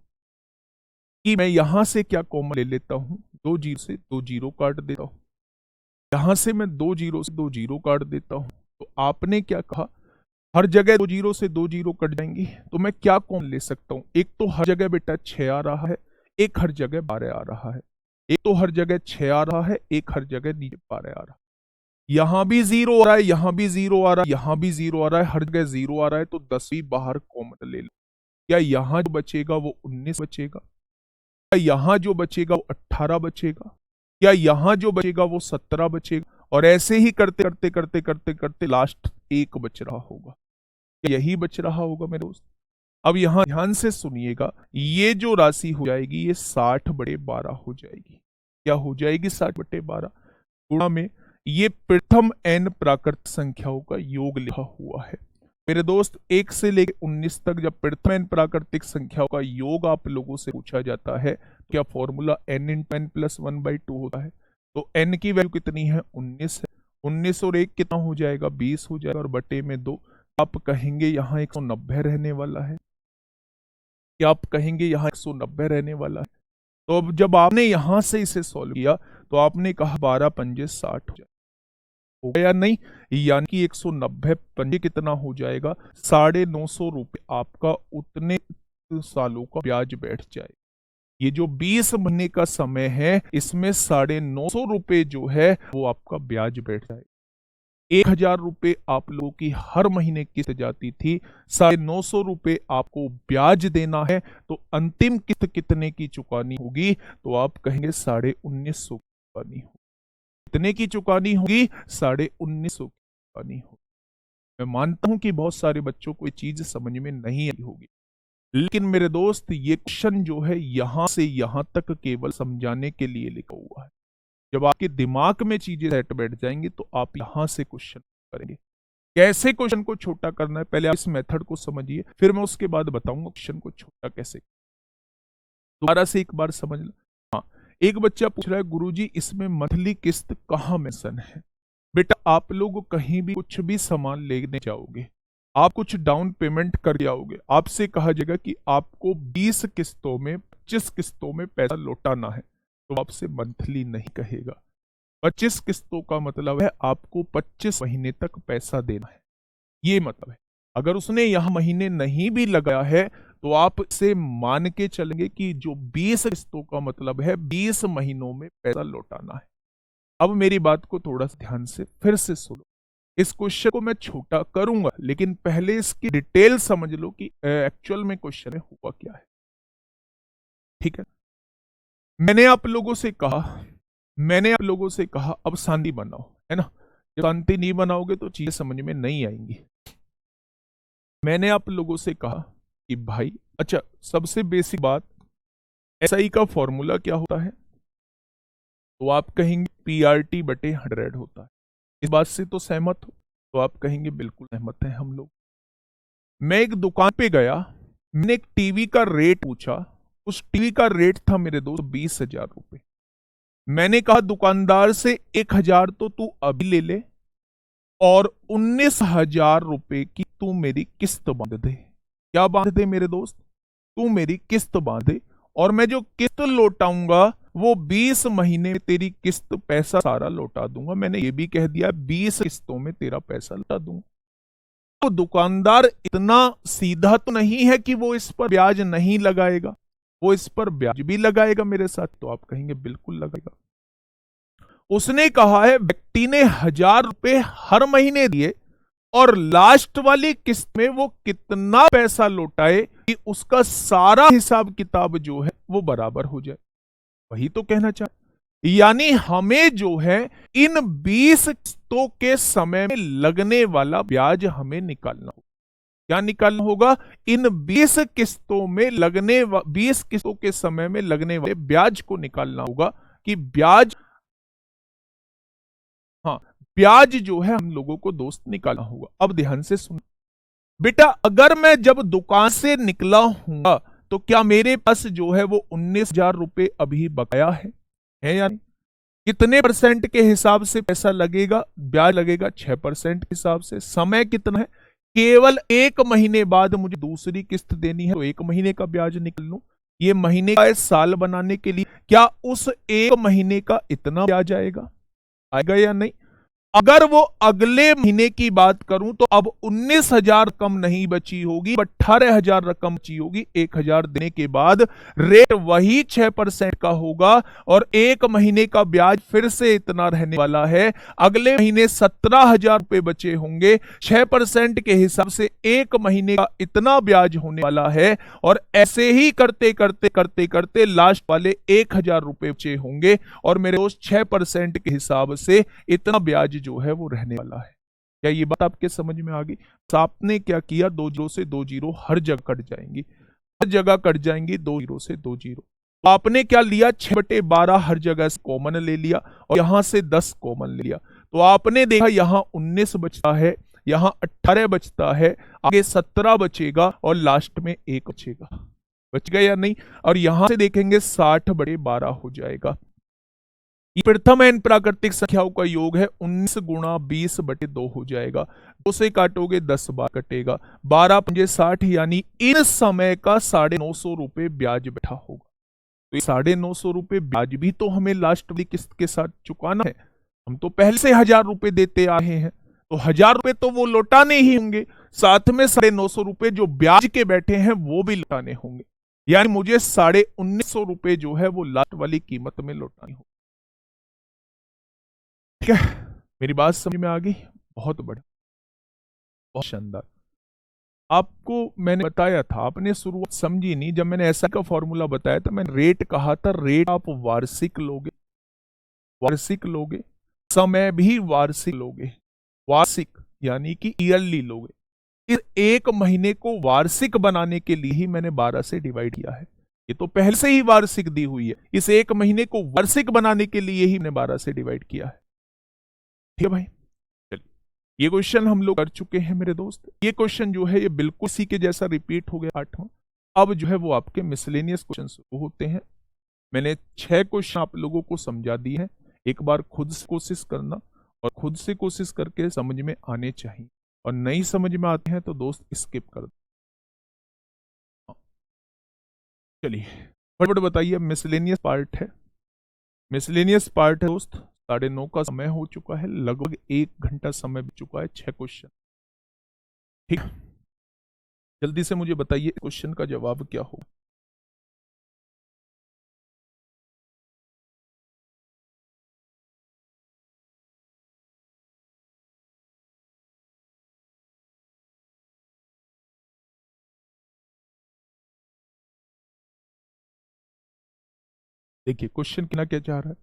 B: कि मैं यहां से क्या कॉमन ले लेता हूं, 2 जीरो से 2 जीरो काट देता हूं, यहां से मैं 2 जीरो से 2 जीरो काट देता हूं, तो आपने क्या कहा हर जगह 2 जीरो से 2 जीरो कट जाएंगी, तो मैं क्या कॉमन ले सकता हूं? एक तो हर जगह बेटा 6 आ रहा है, एक हर जगह 12 आ रहा है। एक तो हर जगह 6 आ रहा है, एक हर जगह नीचे 12 आ रहा है। यहां भी 0 आ रहा है, यहां भी 0 आ रहा है, यहां भी 0 आ रहा है, हर जगह 0 आ रहा है, तो 10 भी बाहर कॉमन ले लो। क्या यहां जो बचेगा वो 19 बचेगा? क्या यहां जो बचेगा वो 18 बचेगा? क्या यहां जो बचेगा वो 17 बचेगा? और ऐसे ही करते करते करते करते करते लास्ट 1 बच रहा होगा। यही बच रहा होगा मेरे दोस्त। अब यहां ध्यान से सुनिएगा, ये जो राशि हो जाएगी ये 60/12 हो जाएगी। क्या हो जाएगी? 60/12 गुणा में ये प्रथम n प्राकृत संख्याओं का योग लिखा हुआ है मेरे दोस्त। 1 से लेकर 19 तक जब प्रथम n प्राकृतिक संख्याओं का योग आप लोगों से पूछा जाता है, क्या फॉर्मूला n × n + 1/2 होता है। तो n की वैल्यू कितनी है? 19 है। 19 और 1 कितना हो जाएगा? 20 हो जाएगा, और बटे में 2। आप कहेंगे यहाँ 190 रहने वाला है। क्या आप कहेंगे यहाँ 190 रहने वाला है? तो अब जब आपने यहां से इसे सॉल्व किया तो आपने कहा 12 पंजे 60 हो जाए, हो गया नहीं? यानी कि 190 पंजे कितना हो जाएगा? 950 रुपये आपका उतने सालों का ब्याज बैठ जाए। ये जो 20 महीने का समय है इसमें 950 रुपये जो है वो आपका ब्याज बैठ जाए। 1,000 रुपये आप लोगों की हर महीने किस्त जाती थी, 950 रुपये आपको ब्याज देना है, तो अंतिम किस्त कितने की चुकानी होगी? तो आप कहेंगे 1950 की चुकानी होगी। कितने की चुकानी होगी? 1950 की चुकानी होगी। मैं मानता हूं कि बहुत सारे बच्चों को ये चीज समझ में नहीं आई होगी, लेकिन मेरे दोस्त ये क्वेश्चन जो है यहां से यहां तक केवल समझाने के लिए लिखा हुआ है। जब आपके दिमाग में चीजें सेट बैठ जाएंगी तो आप यहां से क्वेश्चन करेंगे। कैसे क्वेश्चन को छोटा करना है पहले आप इस मेथड को समझिए, फिर मैं उसके बाद बताऊंगा क्वेश्चन को छोटा कैसे। दोबारा से एक बार समझ लो। हाँ, एक बच्चा पूछ रहा है गुरुजी इसमें मंथली किस्त कहाँ मेंशन है? बेटा आप लोग कहीं भी कुछ भी सामान लेने जाओगे, आप कुछ डाउन पेमेंट कर आओगे, आपसे कहा जाएगा कि आपको 20 किस्तों में 25 किस्तों में पैसा लौटाना है, तो आपसे मंथली नहीं कहेगा। 25 किस्तों का मतलब है आपको 25 महीने तक पैसा देना है, ये मतलब है। अगर उसने यहां महीने नहीं भी लगाया है तो आप इसे मान के चलेंगे कि जो 20 किस्तों का मतलब है 20 महीनों में पैसा लौटाना है। अब मेरी बात को थोड़ा सा ध्यान से फिर से सुनो। इस क्वेश्चन को मैं छोटा करूंगा, लेकिन पहले इसकी डिटेल समझ लो कि एक्चुअल में क्वेश्चन में हुआ क्या है। ठीक है, मैंने आप लोगों से कहा अब शांति बनाओ, है ना। जब शांति नहीं बनाओगे तो चीजें समझ में नहीं आएंगी। मैंने आप लोगों से कहा कि भाई अच्छा, सबसे बेसिक बात, एसआई का फॉर्मूला क्या होता है? तो आप कहेंगे PRT/100 होता है। इस बात से तो सहमत हो? तो आप कहेंगे बिल्कुल सहमत हैं हम लोग। मैं एक दुकान पे गया, मैंने एक टीवी का रेट पूछा, उस टीवी का रेट था मेरे दोस्त 20,000 रुपए। मैंने कहा दुकानदार से 1,000 तो तू अभी ले ले और 19,000 रुपए की तू मेरी किस्त बांध दे। क्या बांध दे मेरे दोस्त? तू मेरी किस्त बांध दे, और मैं जो किस्त लौटाऊंगा वो 20 महीने में तेरी किस्त पैसा सारा लौटा दूंगा। मैंने ये भी कह दिया 20 किस्तों में तेरा पैसा लौटा दूंगा। तो दुकानदार इतना सीधा तो नहीं है कि वो इस पर ब्याज नहीं लगाएगा, वो इस पर ब्याज भी लगाएगा मेरे साथ। तो आप कहेंगे बिल्कुल लगाएगा। उसने कहा है व्यक्ति ने 1,000 रुपए हर महीने दिए और लास्ट वाली किस्त में वो कितना पैसा लौटाए कि उसका सारा हिसाब किताब जो है वो बराबर हो जाए। वही तो कहना चाहे, यानी हमें जो है इन 20 किस्तों के समय में लगने वाला ब्याज हमें निकालना होगा। क्या निकालना होगा? इन 20 किस्तों में 20 किस्तों के समय में लगने वाले ब्याज को निकालना होगा कि ब्याज, हाँ, ब्याज जो है हम लोगों को दोस्त निकालना होगा। अब ध्यान से सुन बेटा, अगर मैं जब दुकान से निकला हूँ तो क्या मेरे पास जो है वो 19,000 रुपए अभी बकाया है या नहीं? कितने परसेंट के हिसाब से पैसा लगेगा? ब्याज लगेगा 6% के हिसाब से। समय कितना है? केवल 1 महीने बाद मुझे दूसरी किस्त देनी है, तो 1 महीने का ब्याज निकल लूं। ये महीने का साल बनाने के लिए क्या उस 1 महीने का इतना ब्याज आएगा या नहीं? अगर वो अगले महीने की बात करूं तो अब 19,000 रकम नहीं बची होगी, 18,000 रकम बची होगी। 1,000 देने के बाद रेट वही 6% का होगा और 1 महीने का ब्याज फिर से इतना रहने वाला है। अगले महीने 17,000 रुपए बचे होंगे। 6% के हिसाब से 1 महीने का इतना ब्याज होने वाला है और ऐसे ही करते करते करते करते लास्ट वाले 1,000 रुपए बचे होंगे और मेरे दोस्त 6% के हिसाब से इतना ब्याज जो है वो रहने वाला है। क्या ये बात आपके समझ में आ गई? तो आपने क्या किया, 2 जीरो से 2 जीरो हर जगह कट जाएंगी, हर जगह कट जाएंगी 2 जीरो से 2 जीरो। तो आपने क्या लिया, 6/12 हर जगह से कॉमन ले लिया और यहां से 10 कॉमन ले लिया। तो आपने देखा यहां 19 बचता है, यहां 18 बचता है, आगे 17 बचेगा और लास्ट में 1 बचेगा। बच गया या नहीं? और यहां से देखेंगे 60/12 हो जाएगा। ये प्रथम एन प्राकृतिक संख्याओं का योग है। 19 गुणा 20/2 हो जाएगा। 2 से काटोगे 10 बार कटेगा। 12 पंजे 60, यानी इन समय का 950 रुपए ब्याज बैठा होगा। तो ये 950 रुपए ब्याज भी तो हमें लास्ट वाली किस्त के साथ चुकाना है। हम तो पहले से 1,000 रुपए देते आए हैं, तो 1,000 रुपए तो वो लौटाने ही होंगे, साथ में 950 रुपए जो ब्याज के बैठे हैं वो भी लौटाने होंगे। यानी मुझे 1950 रुपए जो है वो लास्ट वाली कीमत में लौटानी होगी। ठीक है, मेरी बात समझ में आ गई? बहुत बढ़िया, बहुत शानदार। आपको मैंने बताया था, आपने शुरुआत समझी नहीं। जब मैंने ऐसा का फॉर्मूला बताया था, मैंने रेट कहा था, रेट आप वार्षिक लोगे, वार्षिक लोगे, समय भी वार्षिक लोगे, वार्षिक यानी कि ईयरली लोगे। इस 1 महीने को वार्षिक बनाने के लिए ही मैंने 12 से डिवाइड किया है। ये तो पहले से ही वार्षिक दी हुई है, इस 1 महीने को वार्षिक बनाने के लिए ही मैंने 12 से डिवाइड किया है। ठीक है भाई, चलिए ये क्वेश्चन हम लोग कर चुके हैं मेरे दोस्त। ये क्वेश्चन जो है ये बिल्कुल इसी के जैसा रिपीट हो गया 8वां। अब जो है वो आपके मिसलेनियस क्वेश्चन शुरू होते हैं। मैंने 6 क्वेश्चन आप लोगों को समझा दिए हैं। एक बार खुद से कोशिश करना और खुद से कोशिश करके समझ में आने चाहिए, और नहीं समझ में आते हैं तो दोस्त स्किप कर दो। चलिए फटाफट बताइए, मिसलेनियस पार्ट है, मिसलेनियस पार्ट है दोस्त। 9:30 का समय हो चुका है, लगभग 1 घंटा समय बीत चुका है। 6 क्वेश्चन, ठीक। जल्दी से मुझे बताइए क्वेश्चन का जवाब क्या होगा। देखिए क्वेश्चन क्या चाह रहा है।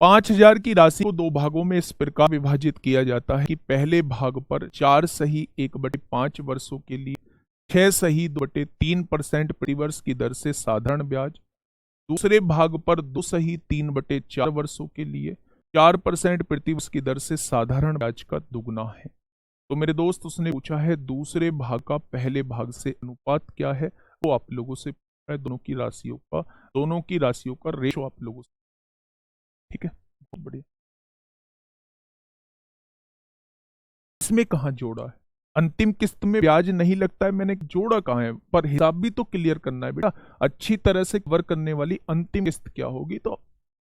B: 5,000 की राशि को 2 भागों में इस प्रकार विभाजित किया जाता है कि पहले भाग पर 4 सही 1/5 वर्षों के लिए 6 सही 2/3% प्रतिवर्ष की दर से साधारण ब्याज, दूसरे भाग पर 2 सही 3/4 वर्षों के लिए 4% प्रतिवर्ष की दर से साधारण ब्याज का दुगना है। तो मेरे दोस्त उसने पूछा है दूसरे भाग का पहले भाग से अनुपात क्या है, वो आप लोगों से पूछा है। दोनों की राशियों का रेशो आप लोगों से, ठीक है, बहुत बढ़िया। इसमें कहाँ जोड़ा है? अंतिम किस्त में ब्याज नहीं लगता है, मैंने जोड़ा कहाँ है? पर हिसाब भी तो क्लियर करना है बेटा। अच्छी तरह से कवर करने वाली अंतिम किस्त क्या होगी, तो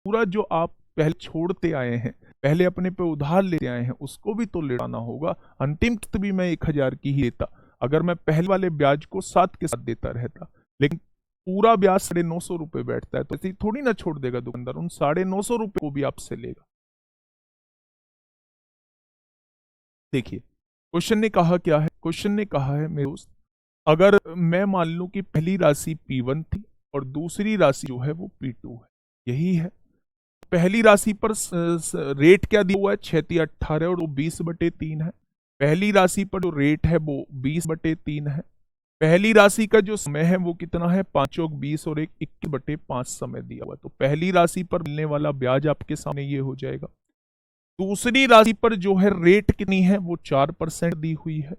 B: पूरा जो आप पहले छोड़ते आए हैं, पहले अपने पे उधार लेते आए हैं, उसको भी तो लेना होगा। अंतिम किस्त भी मैं 1,000 की ही लेता अगर मैं पहले वाले ब्याज को 7 के साथ देता रहता, लेकिन पूरा ब्याज 950 रुपए बैठता है, तो ऐसे थोड़ी ना छोड़ देगा दुकानदार, उन 950 रुपए को भी आपसे लेगा। देखिए क्वेश्चन ने कहा क्या है, क्वेश्चन ने कहा है मेरे दोस्त, अगर मैं मान लूं कि पहली राशि P1 थी और दूसरी राशि जो है वो P2 है, यही है। पहली राशि पर रेट क्या दिया हुआ है, 6×18 और वो 20/3 है। पहली राशि पर जो रेट है वो 20/3 है। पहली राशि का जो समय है वो कितना है, 5×20 और 21/5 समय दिया हुआ है। तो पहली राशि पर मिलने वाला ब्याज आपके सामने ये हो जाएगा। दूसरी राशि पर जो है रेट कितनी है, वो 4% दी हुई है,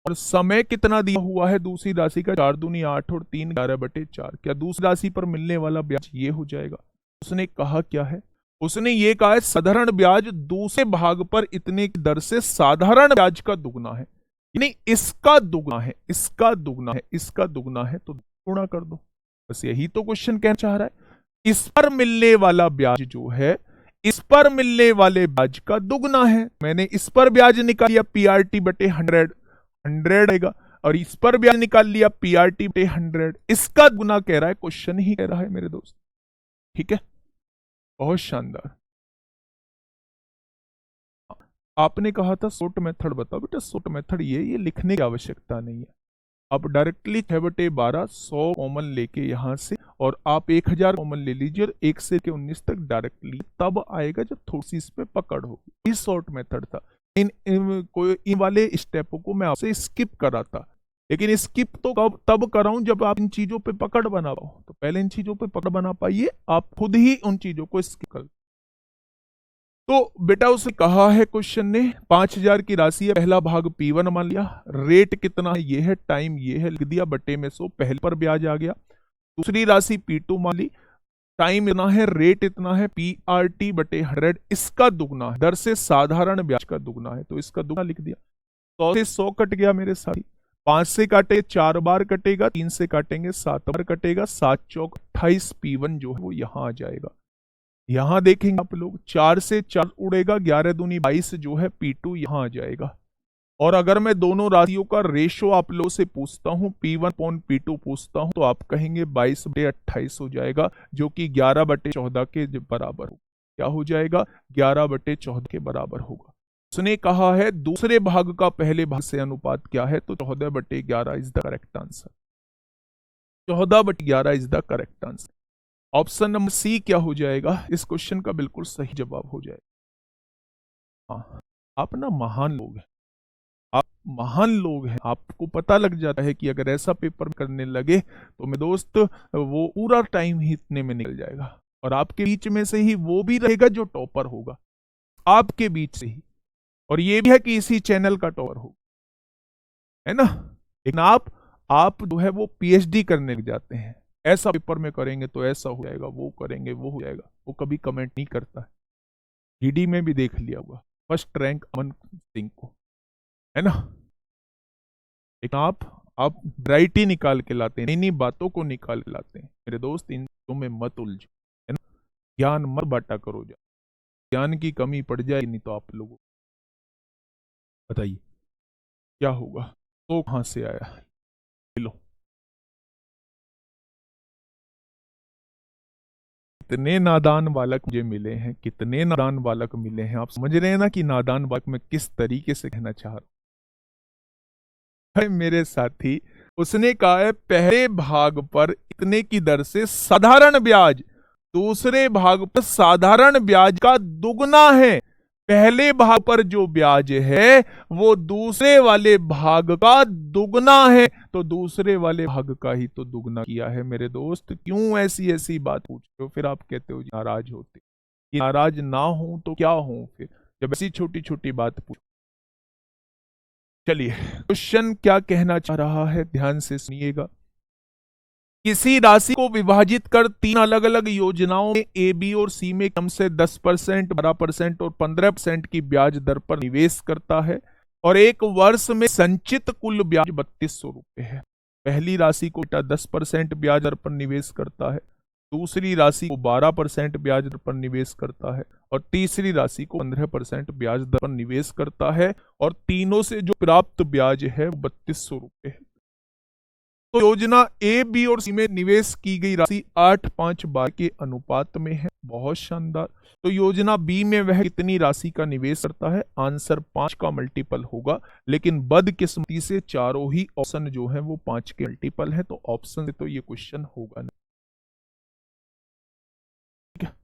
B: और समय कितना दिया हुआ है दूसरी राशि का, 4 दूनी 8 और 3 11/4। क्या दूसरी राशि पर मिलने वाला ब्याज ये हो जाएगा? उसने कहा क्या है, उसने ये कहा है साधारण ब्याज दूसरे भाग पर इतने की दर से साधारण ब्याज का दुगना है, यानी इसका दुगना है, इसका दुगना है, इसका दुगना है, तो गुणा कर दो। बस यही तो क्वेश्चन कहना चाह रहा है। इस पर मिलने वाला ब्याज जो है, इस पर मिलने वाले ब्याज का दुगना है। मैंने इस पर ब्याज निकाल लिया PRT/100, 100 आएगा, और इस पर ब्याज निकाल लिया PRT/100, इसका गुना कह रहा है, क्वेश्चन ही कह रहा है मेरे दोस्त। ठीक है, बहुत शानदार। आपने कहा था शॉर्ट मेथड बताओ, बेटा शॉर्ट मेथड ये लिखने की आवश्यकता नहीं है। आप डायरेक्टली 6/12 100 कॉमन लेके यहां से, और आप 1000 कॉमन ले लीजिए, और 1 से 19 तक डायरेक्टली तब आएगा जब थोड़ी सी इस पे पकड़ होगी। इस शॉर्ट मेथड था। इन वाले स्टेपों को मैं आपसे स्किप करा था, लेकिन स्किप तो तब कराऊं जब आप इन चीजों पे पकड़ बना पाओ। तो पहले इन चीजों पे पकड़ बना पाइए, आप खुद ही उन चीजों को स्किप कर। तो बेटा उसने कहा है क्वेश्चन ने 5000 की राशि है, पहला भाग P1 मान लिया, रेट कितना है ये है, टाइम ये है, लिख दिया, बटे में 100, पहले पर ब्याज आ गया। दूसरी राशि P2 मान ली, टाइम इतना है, रेट इतना है, PRT/100, इसका दुगना है, दर से साधारण ब्याज का दुगना है, तो इसका दुगना लिख दिया। 100 से 100 कट गया मेरे साथी, 5 से काटे 4 बार कटेगा, 3 से काटेंगे 7 बार कटेगा, 7 चौक 28, P1 जो है वो यहां आ जाएगा। यहां देखेंगे आप लोग, 4 से 4 उड़ेगा, 11 दूनी 22 जो है, P2 यहां आ जाएगा। और अगर मैं दोनों राशियों का रेशो आप लोगों से पूछता हूं, P1/P2 पूछता हूं, तो आप कहेंगे 22/28 हो जाएगा, जो कि 11/14 के बराबर होगा। क्या हो जाएगा? 11/14 के बराबर होगा। उसने कहा है दूसरे भाग का पहले भाग से अनुपात क्या है, तो 14/11 is the correct answer. 14/11 is the correct answer. Option number C क्या हो जाएगा, इस क्वेश्चन का बिल्कुल सही जवाब हो जाएगा। हाँ, आप ना महान लोग हैं, आप महान लोग हैं। आपको पता लग जाता है कि अगर ऐसा पेपर करने लगे तो मेरे दोस्त वो पूरा टाइम ही इतने में निकल जाएगा, और आपके बीच में से ही वो भी रहेगा जो टॉपर होगा, आपके बीच से ही। और ये भी है कि इसी चैनल का टॉपर होगा, है ना। लेकिन आप जो है वो PhD करने लग जाते हैं, ऐसा पेपर में करेंगे तो ऐसा हो जाएगा, वो करेंगे वो हो जाएगा। वो कभी कमेंट नहीं करता है। GD में भी देख लिया होगा, फर्स्ट रैंक अमन सिंह को, है ना। लेकिन आप ब्राइट ही निकाल के लाते हैं, इन्हीं बातों को निकाल के लाते हैं। मेरे दोस्त इन चीजों में मत उलझो, है ना। ज्ञान मत बांटा करो, ज्ञान की कमी पड़ जाएगी नहीं तो आप लोगों, बताइए क्या होगा। तो कहां से आया, लो कितने नादान बालक मुझे मिले हैं, कितने नादान बालक मिले हैं। आप समझ रहे हैं ना कि नादान बालक मैं किस तरीके से कहना चाह रहा हूं। मेरे साथी, उसने कहा है पहले भाग पर इतने की दर से साधारण ब्याज दूसरे भाग पर साधारण ब्याज का दुगना है। पहले भाग पर जो ब्याज है वो दूसरे वाले भाग का दुगना है, तो दूसरे वाले भाग का ही तो दुगना किया है। मेरे दोस्त क्यों ऐसी ऐसी बात पूछते हो, फिर आप कहते हो नाराज होते। कि नाराज ना हूं तो क्या हूं फिर, जब ऐसी छोटी छोटी बात पूछ। चलिए क्वेश्चन क्या कहना चाह रहा है, ध्यान से सुनिएगा। किसी राशि को विभाजित कर 3 अलग अलग योजनाओं में A, B और C में कम से 10%, 12% और 15% की ब्याज दर पर निवेश करता है, और एक वर्ष में संचित कुल ब्याज 3200 रुपए है। पहली राशि को 10% ब्याज दर पर निवेश करता है, दूसरी राशि को 12% ब्याज दर पर निवेश करता है, और तीसरी राशि को 15% ब्याज दर पर निवेश करता है, और तीनों से जो प्राप्त ब्याज है वो 3200 रुपए है। तो योजना A, B और C में निवेश की गई राशि 8:5 के अनुपात में है। बहुत शानदार। तो योजना B में वह कितनी राशि का निवेश करता है? आंसर 5 का मल्टीपल होगा, लेकिन बदकिस्मती से चारों ही ऑप्शन जो है वो 5 के मल्टीपल है, तो ऑप्शन से तो ये क्वेश्चन होगा नहीं। ठीक है,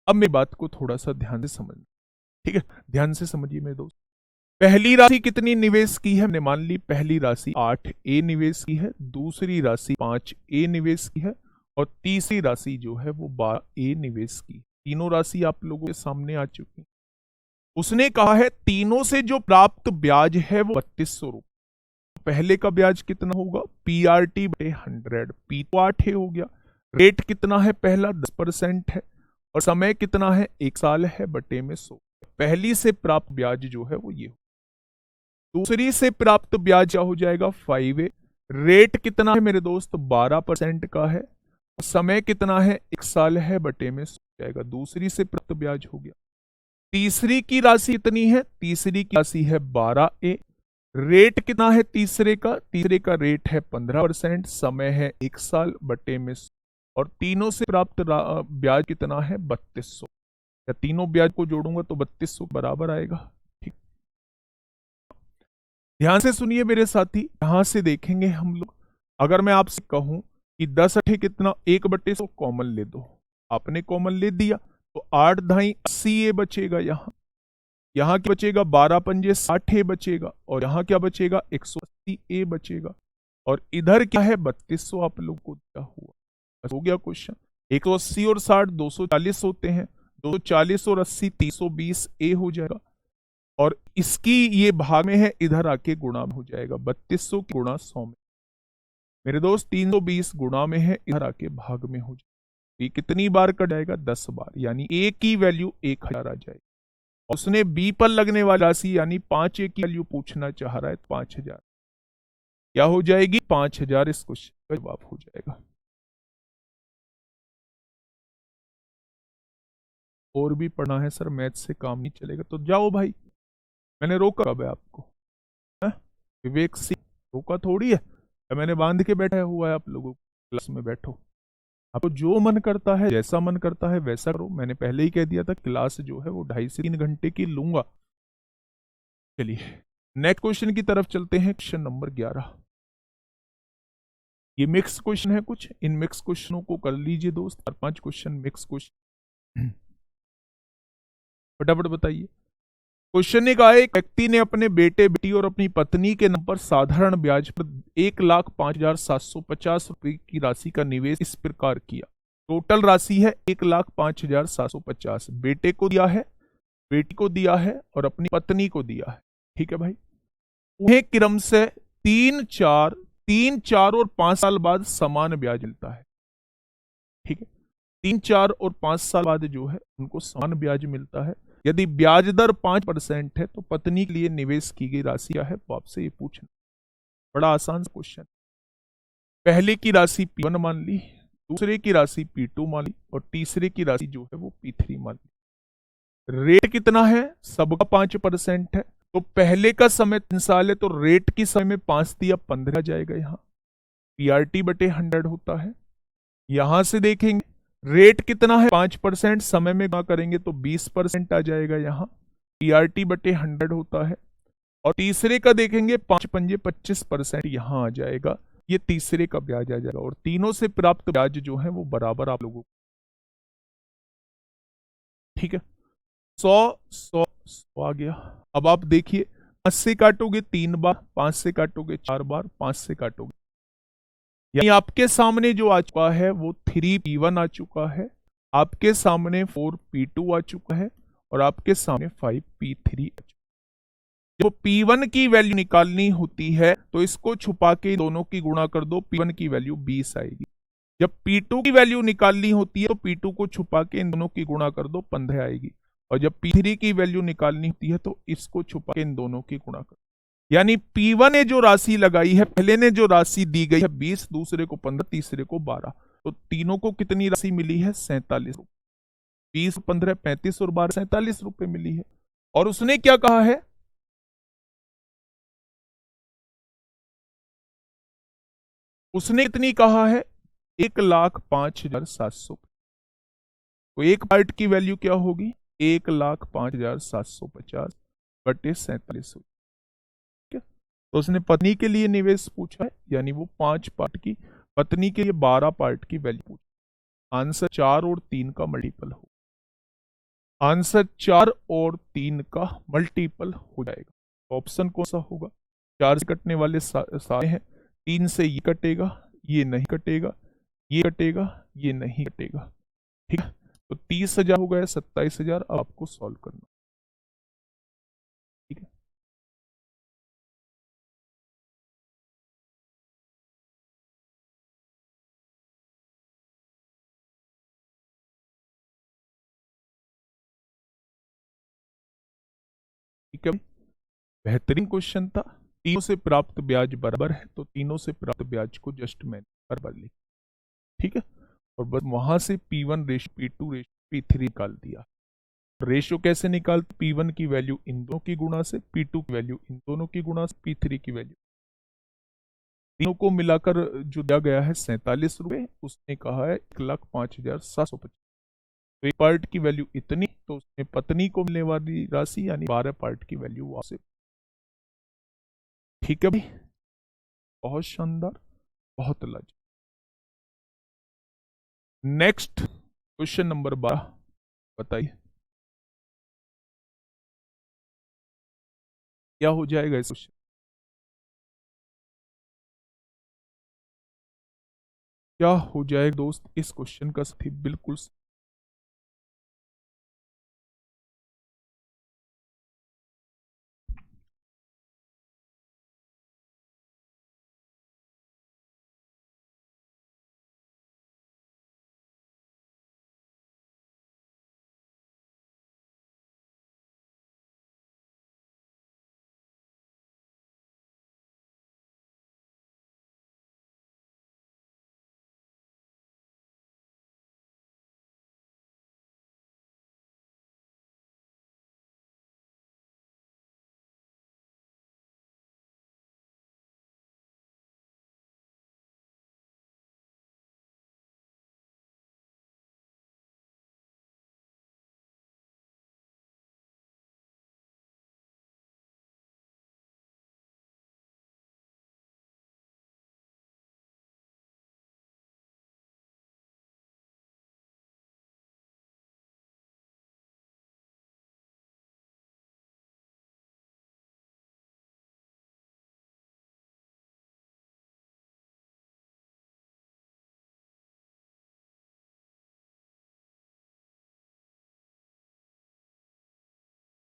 B: अब मेरी बात को थोड़ा सा ध्यान से समझ, ठीक है, ध्यान से समझिए मेरे दोस्त। पहली राशि कितनी निवेश की है? हमने मान ली पहली राशि 8A निवेश की है, दूसरी राशि 5A निवेश की है, और तीसरी राशि जो है वो 12A निवेश की। तीनों राशि आप लोगों के सामने आ चुकी। उसने कहा है तीनों से जो प्राप्त ब्याज है वो 3200 रुपये। पहले का ब्याज कितना होगा, PRT बटे 100, पी तो 8 हो गया। रेट कितना है, पहला 10% है और समय कितना है, 1 साल है, बटे में 100। पहली से प्राप्त ब्याज जो है वो ये हो। दूसरी से प्राप्त ब्याज क्या हो जाएगा, 5A। रेट कितना है मेरे दोस्त, 12% का है। समय कितना है, 1 साल है, बटे में 100 जाएगा। दूसरी से प्राप्त ब्याज हो गया। तीसरी की राशि कितनी है, तीसरी की राशि है 12A। रेट कितना है तीसरे का रेट है 15%, समय है 1 साल, बटे में 100। और तीनों से प्राप्त ब्याज कितना है, 3200। या तीनों ब्याज को जोड़ूंगा तो 3200 बराबर आएगा। ठीक, ध्यान से सुनिए मेरे साथी, यहां से देखेंगे हम लोग। अगर मैं आपसे कहूं कि 10 अठे कितना, 1/100 कॉमन ले दो, आपने कॉमन ले दिया तो 8 ढाई 80A बचेगा। यहाँ क्या बचेगा, 12 पंजे 60A बचेगा। और यहाँ क्या बचेगा, 180A बचेगा। और इधर क्या है, 3200 आप लोग को दिया हुआ। बस हो गया क्वेश्चन। 180 और 60 240 होते हैं, 240 और 80 320A हो जाएगा। और इसकी ये भाग में है, इधर आके गुणा में हो जाएगा। 3200 गुणा 100 में मेरे दोस्त 320 गुणा में है, इधर आके भाग में हो जाएगा। ये कितनी बार कट जाएगा, 10 बार, यानी A की वैल्यू 1000 आ जाएगी। उसने B पर लगने वाली राशि यानी 5A की वैल्यू पूछना चाह रहा है, 5000 क्या हो जाएगी, 5000 इस क्वेश्चन का जवाब हो जाएगा। और भी पढ़ना है सर, मैथ से काम नहीं चलेगा, तो जाओ भाई। मैंने रोका कब है आपको, है? विवेक सिंह, रोका थोड़ी है, या मैंने बांध के बैठा हुआ है आप लोगों को। क्लास में बैठो, आपको जो मन करता है, जैसा मन करता है वैसा करो। मैंने पहले ही कह दिया था क्लास जो है वो 2.5 से 3 घंटे की लूंगा। चलिए नेक्स्ट क्वेश्चन की तरफ चलते हैं। क्वेश्चन नंबर 11, ये मिक्स क्वेश्चन है कुछ। इन मिक्स क्वेश्चनों को कर लीजिए दोस्त, 4-5 क्वेश्चन मिक्स क्वेश्चन। फटाफट बताइए। क्वेश्चन ने कहा है, एक व्यक्ति ने अपने बेटे बेटी और अपनी पत्नी के नाम पर साधारण ब्याज पर 1,05,750 रुपए की राशि का निवेश इस प्रकार किया। टोटल राशि है 1,05,750। बेटे को दिया है, बेटी को दिया है और अपनी पत्नी को दिया है। ठीक है भाई, उन्हें क्रम से 3, 4 और 5 साल बाद समान ब्याज मिलता है। ठीक है, 3, 4 और 5 साल बाद जो है उनको समान ब्याज मिलता है। यदि ब्याज दर 5% है तो पत्नी के लिए निवेश की गई राशि क्या है, वो आपसे ये पूछना। बड़ा आसान क्वेश्चन। पहले की राशि P1 मान ली, दूसरे की राशि P2 मान ली और तीसरे की राशि जो है वो P3 मान ली। रेट कितना है, सबका 5% है, तो पहले का समय 3 साल है, तो रेट की समय में 5 दिया 15 जाएगा। यहाँ PRT बटे 100 होता है। यहां से देखेंगे रेट कितना है, 5%, समय में गुणा करेंगे तो 20% आ जाएगा। यहाँ PRT बटे 100 होता है। और तीसरे का देखेंगे 5 पंजे 25%, यहां आ जाएगा। ये तीसरे का ब्याज आ जाएगा। और तीनों से प्राप्त ब्याज जो है वो बराबर आप लोगों को, ठीक है, 100 आ गया। अब आप देखिए, 5 से काटोगे 3 बार, 5 से काटोगे 4 बार, 5 से काटोगे, यानी आपके सामने जो आ चुका है वो 3P1 आ चुका है, आपके सामने 4P2 आ चुका है और आपके सामने 5P3 आ चुका है। जब P1 की वैल्यू निकालनी होती है तो इसको छुपा के दोनों की गुणा कर दो, P1 की वैल्यू 20 आएगी। जब P2 की वैल्यू निकालनी होती है तो P2 को छुपा के इन दोनों की गुणा कर दो, 15 आएगी। और जब P3 की वैल्यू निकालनी होती है तो इसको छुपा के इन दोनों की गुणा कर, यानी P1 ने जो राशि लगाई है, पहले ने जो राशि दी गई है 20, दूसरे को 15, तीसरे को 12, तो तीनों को कितनी राशि मिली है, 47 रुपए। 20, 15, 35 और 12, 47 रुपए मिली है। और उसने क्या कहा है, उसने कितनी कहा है, 1,05,700। तो एक पार्ट की वैल्यू क्या होगी, 1,05,750 बटे 47। तो उसने पत्नी के लिए निवेश पूछा है, यानी वो 5 पार्ट की, पत्नी के लिए 12 पार्ट की वैल्यू पूछा। आंसर 4 और 3 का मल्टीपल हो, आंसर 4 और 3 का मल्टीपल हो जाएगा। ऑप्शन कौन सा होगा, 4 से कटने वाले सारे हैं, 3 से ये कटेगा, ये नहीं कटेगा, ये कटेगा, ये नहीं कटेगा। ठीक है, तो 30,000 हो गया, 27,000। अब आपको सॉल्व करना। ठीक है, बेहतरीन क्वेश्चन था। तीनों से प्राप्त ब्याज बराबर है तो तीनों से प्राप्त ब्याज को जस्ट मैंने बराबर लिखा, ठीक है। और बस वहां से P1 ratio P2 ratio P3 निकाल दिया। रेशो कैसे निकालते, P1 की वैल्यू इन दोनों की गुणा से, P2 की वैल्यू इन दोनों की गुणा से, P3 की वैल्यू, तीनों को मिलाकर जो दिया गया है 47 रुपये, उसने कहा है 1,05,750। तो एक पार्ट की वैल्यू इतनी, तो उसने पत्नी को मिलने वाली राशि यानी 12 पार्ट की वैल्यू वहां से। ठीक है भाई, बहुत शानदार, बहुत लाजवाब। नेक्स्ट क्वेश्चन नंबर 12, बताइए क्या हो जाएगा इस क्वेश्चन, क्या हो जाएगा दोस्त इस क्वेश्चन का सही, बिल्कुल सही।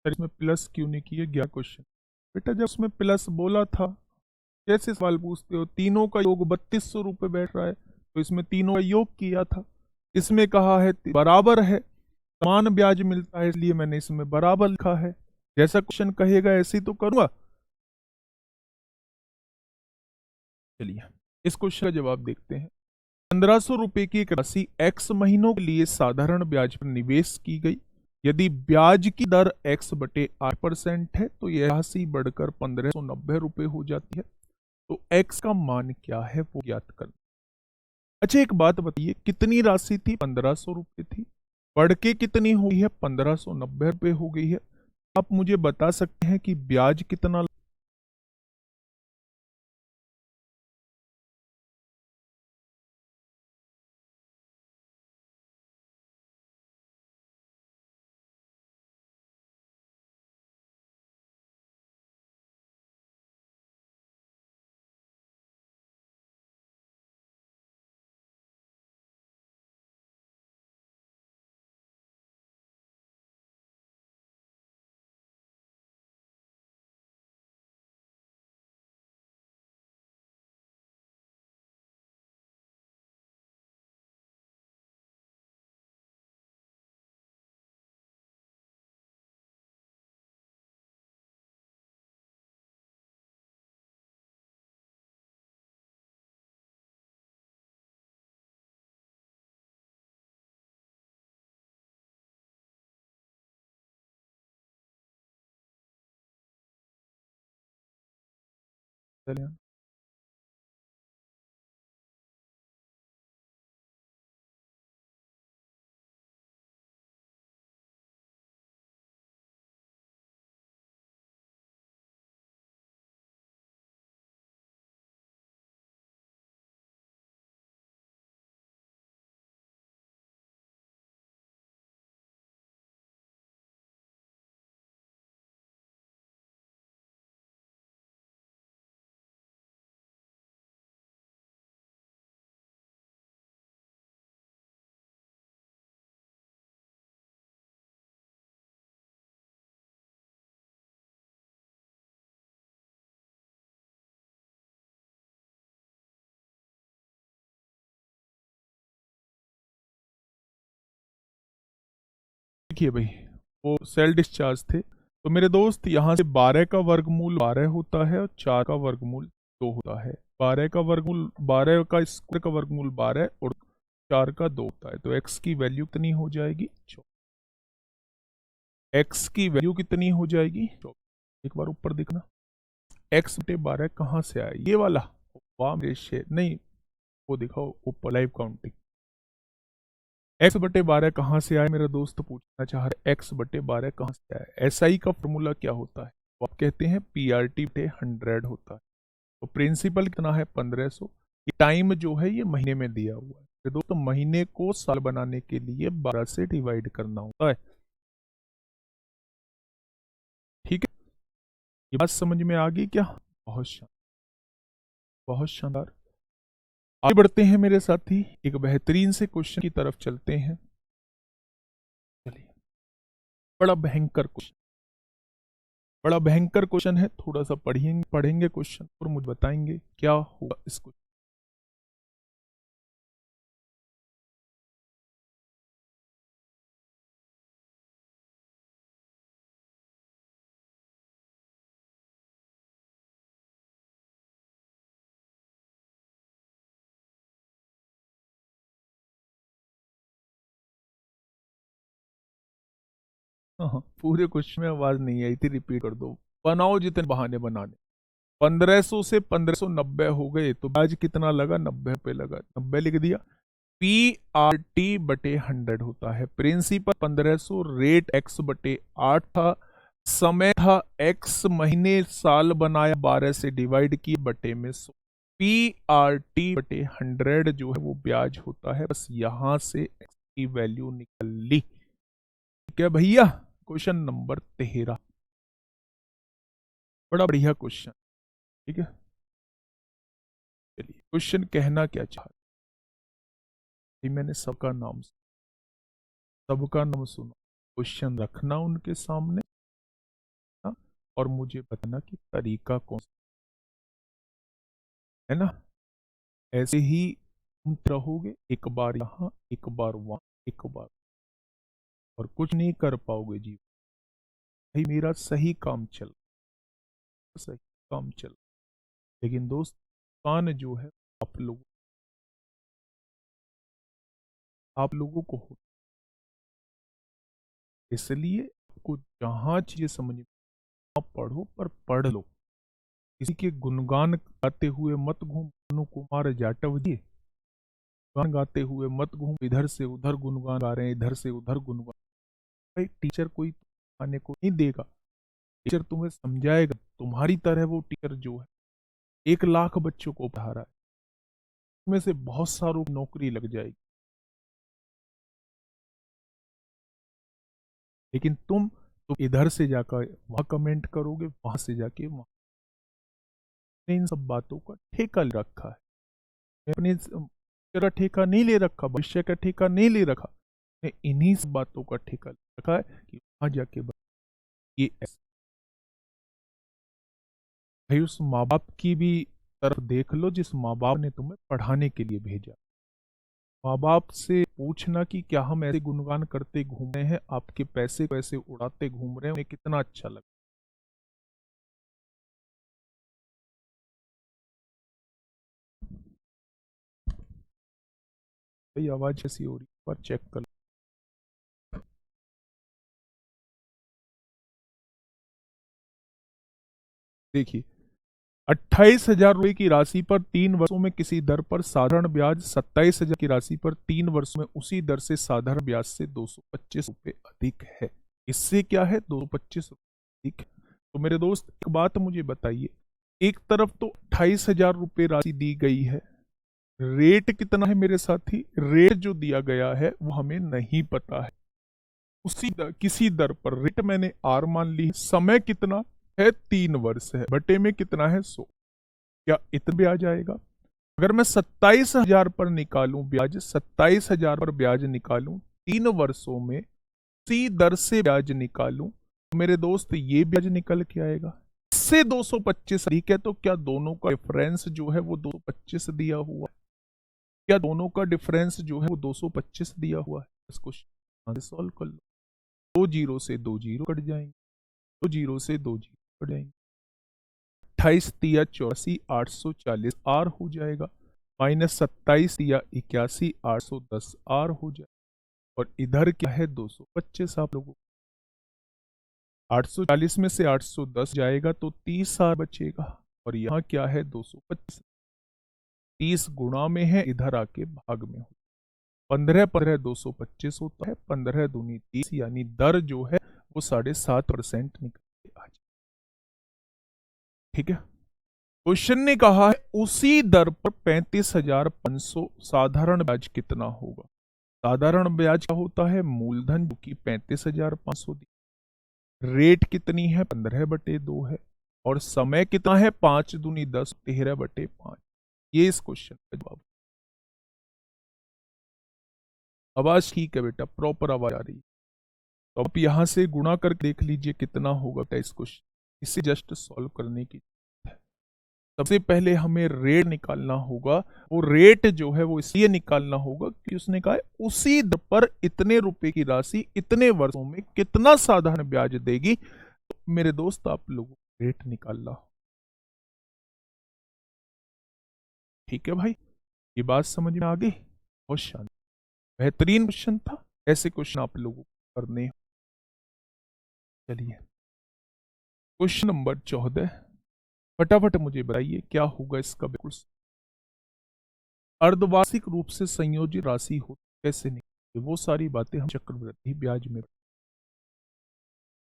B: सर इसमें प्लस क्यों नहीं किए, गया क्वेश्चन। बेटा जब उसमें प्लस बोला था, कैसे सवाल पूछते हो, तीनों का योग 3200 रुपये बैठ रहा है, तो इसमें तीनों का योग किया था। इसमें कहा है बराबर है, समान ब्याज मिलता है, इसलिए मैंने इसमें बराबर लिखा है। जैसा क्वेश्चन कहेगा ऐसे ही तो करूंगा। चलिए इस क्वेश्चन का जवाब देखते हैं। 1500 रुपए की एक राशि x महीनों के लिए साधारण ब्याज पर निवेश की गई। यदि ब्याज की दर x/8% है तो यह राशि बढ़कर 1590 रुपये हो जाती है। तो x का मान क्या है वो ज्ञात करना। अच्छा एक बात बताइए, कितनी राशि थी, 1500 रुपये थी, बढ़ के कितनी हो गई है, 1590 रुपये हो गई है। आप मुझे बता सकते हैं कि ब्याज कितना। देखिए भाई, वो सेल डिस्चार्ज थे, तो मेरे दोस्त यहाँ से 12 का वर्गमूल 12 होता है और 4 का वर्गमूल 2 होता है। 12 का वर्गमूल 12 का स्क्वायर का वर्गमूल 12 और 4 का 2 होता है। तो x की वैल्यू कितनी हो जाएगी? x की वैल्यू कितनी हो जाएगी? एक बार ऊपर देखना, x बटे 12 कहाँ से आया? ये वाला? वाह मेरे शेर, नहीं वो दिखाओ ऊपर, लाइव काउंटिंग। x बटे 12 कहाँ से आया मेरा दोस्त पूछना चाह रहा है, x बटे 12 कहाँ से आया? SI का फॉर्मूला क्या होता है? वो आप कहते हैं PRT बटे 100 होता है। तो प्रिंसिपल कितना है? 1500। ये टाइम जो है ये महीने में दिया हुआ है तो दोस्तों, महीने को साल बनाने के लिए 12 से डिवाइड करना होता है। ठीक है, ये बात समझ में आ गई क्या? बहुत शानदार, बहुत शानदार। आगे बढ़ते हैं मेरे साथी, एक बेहतरीन से क्वेश्चन की तरफ चलते हैं। चलिए, बड़ा भयंकर क्वेश्चन, बड़ा भयंकर क्वेश्चन है। थोड़ा सा पढ़ेंगे क्वेश्चन और मुझे बताएंगे क्या हुआ इसको। हाँ हाँ, पूरे क्वेश्चन में आवाज नहीं आई थी, रिपीट कर दो। बनाओ जितने बहाने बनाने। 1500 से 1590 हो गए तो ब्याज कितना लगा? 90 रुपए लगा, 90 लिख दिया। PRT बटे 100 होता है। प्रिंसिपल 1500, रेट x बटे 8 था, समय था x, महीने साल बनाया 12 से डिवाइड किए बटे में 100। PRT बटे 100 जो है वो ब्याज होता है। बस यहां से x की वैल्यू निकल ली। ठीक है भैया, क्वेश्चन नंबर 13, बड़ा बढ़िया क्वेश्चन। ठीक है, चलिए क्वेश्चन कहना क्या चाह रहा, मैंने सबका नाम सुना, क्वेश्चन रखना उनके सामने, हाँ, और मुझे बताना कि तरीका कौन सा है ना। ऐसे ही तुम रहोगे, एक बार यहाँ एक बार वहां एक बार, और कुछ नहीं कर पाओगे जी। भाई मेरा सही काम चल, सही काम चल, लेकिन दोस्त कान जो है आप लोगों को हो, इसलिए आपको जहां चीजें समझ में आप पढ़ो, पर पढ़ लो। किसी के गुणगान गाते हुए मत घूम, अनु कुमार जाटव जी, गान गाते हुए मत घूम, इधर से उधर गुणगान गा रहे हैं, इधर से उधर गुणगान। भाई टीचर कोई आने को नहीं देगा, टीचर तुम्हें समझाएगा। तुम्हारी तरह वो टीचर जो है 1 लाख बच्चों को पढ़ा रहा है, उसमें से बहुत सारों की नौकरी लग जाएगी, लेकिन तुम इधर से जाकर वहां कमेंट करोगे, वहां से जाके वहां। इन सब बातों का ठेका ले रखा है, अपने का ठेका नहीं ले रखा, भविष्य का ठेका नहीं ले रखा, इन्हीं सब बातों का ठेका ले रखा है कि वहां जाके ये ऐसा। भाई उस माँ बाप की भी तरफ देख लो जिस माँ बाप ने तुम्हें पढ़ाने के लिए भेजा। माँ बाप से पूछना कि क्या हम ऐसे गुणगान करते घूम रहे हैं, आपके पैसे पैसे उड़ाते घूम रहे हैं, उन्हें कितना अच्छा लगा। भाई आवाज कैसी हो रही है, पर चेक कर लो। देखिए, 28,000 रुपए की राशि पर 3 वर्षों में किसी दर पर साधारण ब्याज, 27,000 की राशि पर 3 वर्षों में उसी दर से साधारण ब्याज से 225 रुपए अधिक है। इससे क्या है? 225 रुपए अधिक है। तो मेरे दोस्त एक बात मुझे बताइए, एक तरफ तो 28,000 रुपए राशि दी गई है, रेट कितना है मेरे साथी? रेट जो दिया गया है वो हमें नहीं पता है। किसी दर पर रेट मैंने आर मान ली, समय कितना है? 3 वर्ष है, बटे में कितना है? 100। क्या इतना ब्याज आएगा? अगर मैं 27,000 पर निकालूं ब्याज, 27,000 पर ब्याज निकालूं, 3 वर्षों में उसी दर से ब्याज निकालूं, तो मेरे दोस्त ये ब्याज निकल के आएगा। इससे 225 अधिक है, तो क्या दोनों का डिफरेंस जो है वो 225 दिया हुआ है? क्या दोनों का डिफरेंस जो है वो 225 दिया हुआ है? इसको सॉल्व कर लो, 2 जीरो से 2 जीरो कट जाएंगे, 2 जीरो से 2 जीरो कट जाएंगे। 28 तिया 84 840 आर हो जाएगा, माइनस 27 तिया 81 810 आर हो जाएगा। और इधर क्या है 225 आप लोगों, 840 में से 810 जाएगा तो 30 आर बचेगा। और यहाँ क्या है 225, 30 गुणा में है, इधर आके भाग में हो, 15 15 225 होता है, 15 दूनी 30, यानी दर जो है वो 7.5% निकल के आ जाए। ठीक है, क्वेश्चन ने कहा है उसी दर पर 35,500 साधारण ब्याज कितना होगा। साधारण ब्याज क्या होता है, मूलधन जो कि 35,500 दी, रेट कितनी है 15/2 है, और समय कितना है 5 दूनी 10 13/5। ये इस क्वेश्चन का जवाब। आवाज ठीक है बेटा, प्रॉपर आवाज आ रही है। तो आप यहां से गुणा करके देख लीजिए कितना होगा बेटा इस क्वेश्चन, इसे जस्ट सॉल्व करने की है। सबसे पहले हमें रेट निकालना होगा। वो रेट जो है वो इसलिए निकालना होगा कि उसने कहा है उसी दर पर इतने रुपए की राशि इतने वर्षों में कितना साधारण ब्याज देगी। तो मेरे दोस्त आप लोगों को रेट निकालना हो। ठीक है भाई, ये बात समझ में आ गई। बहुत शानदार, बेहतरीन क्वेश्चन था। ऐसे क्वेश्चन आप लोगों को करने। चलिए क्वेश्चन नंबर 14, फटाफट मुझे बताइए क्या होगा इसका बिल्कुल। अर्धवार्षिक रूप से संयोजित राशि हो कैसे निकले, वो सारी बातें हम चक्रवृद्धि ब्याज में।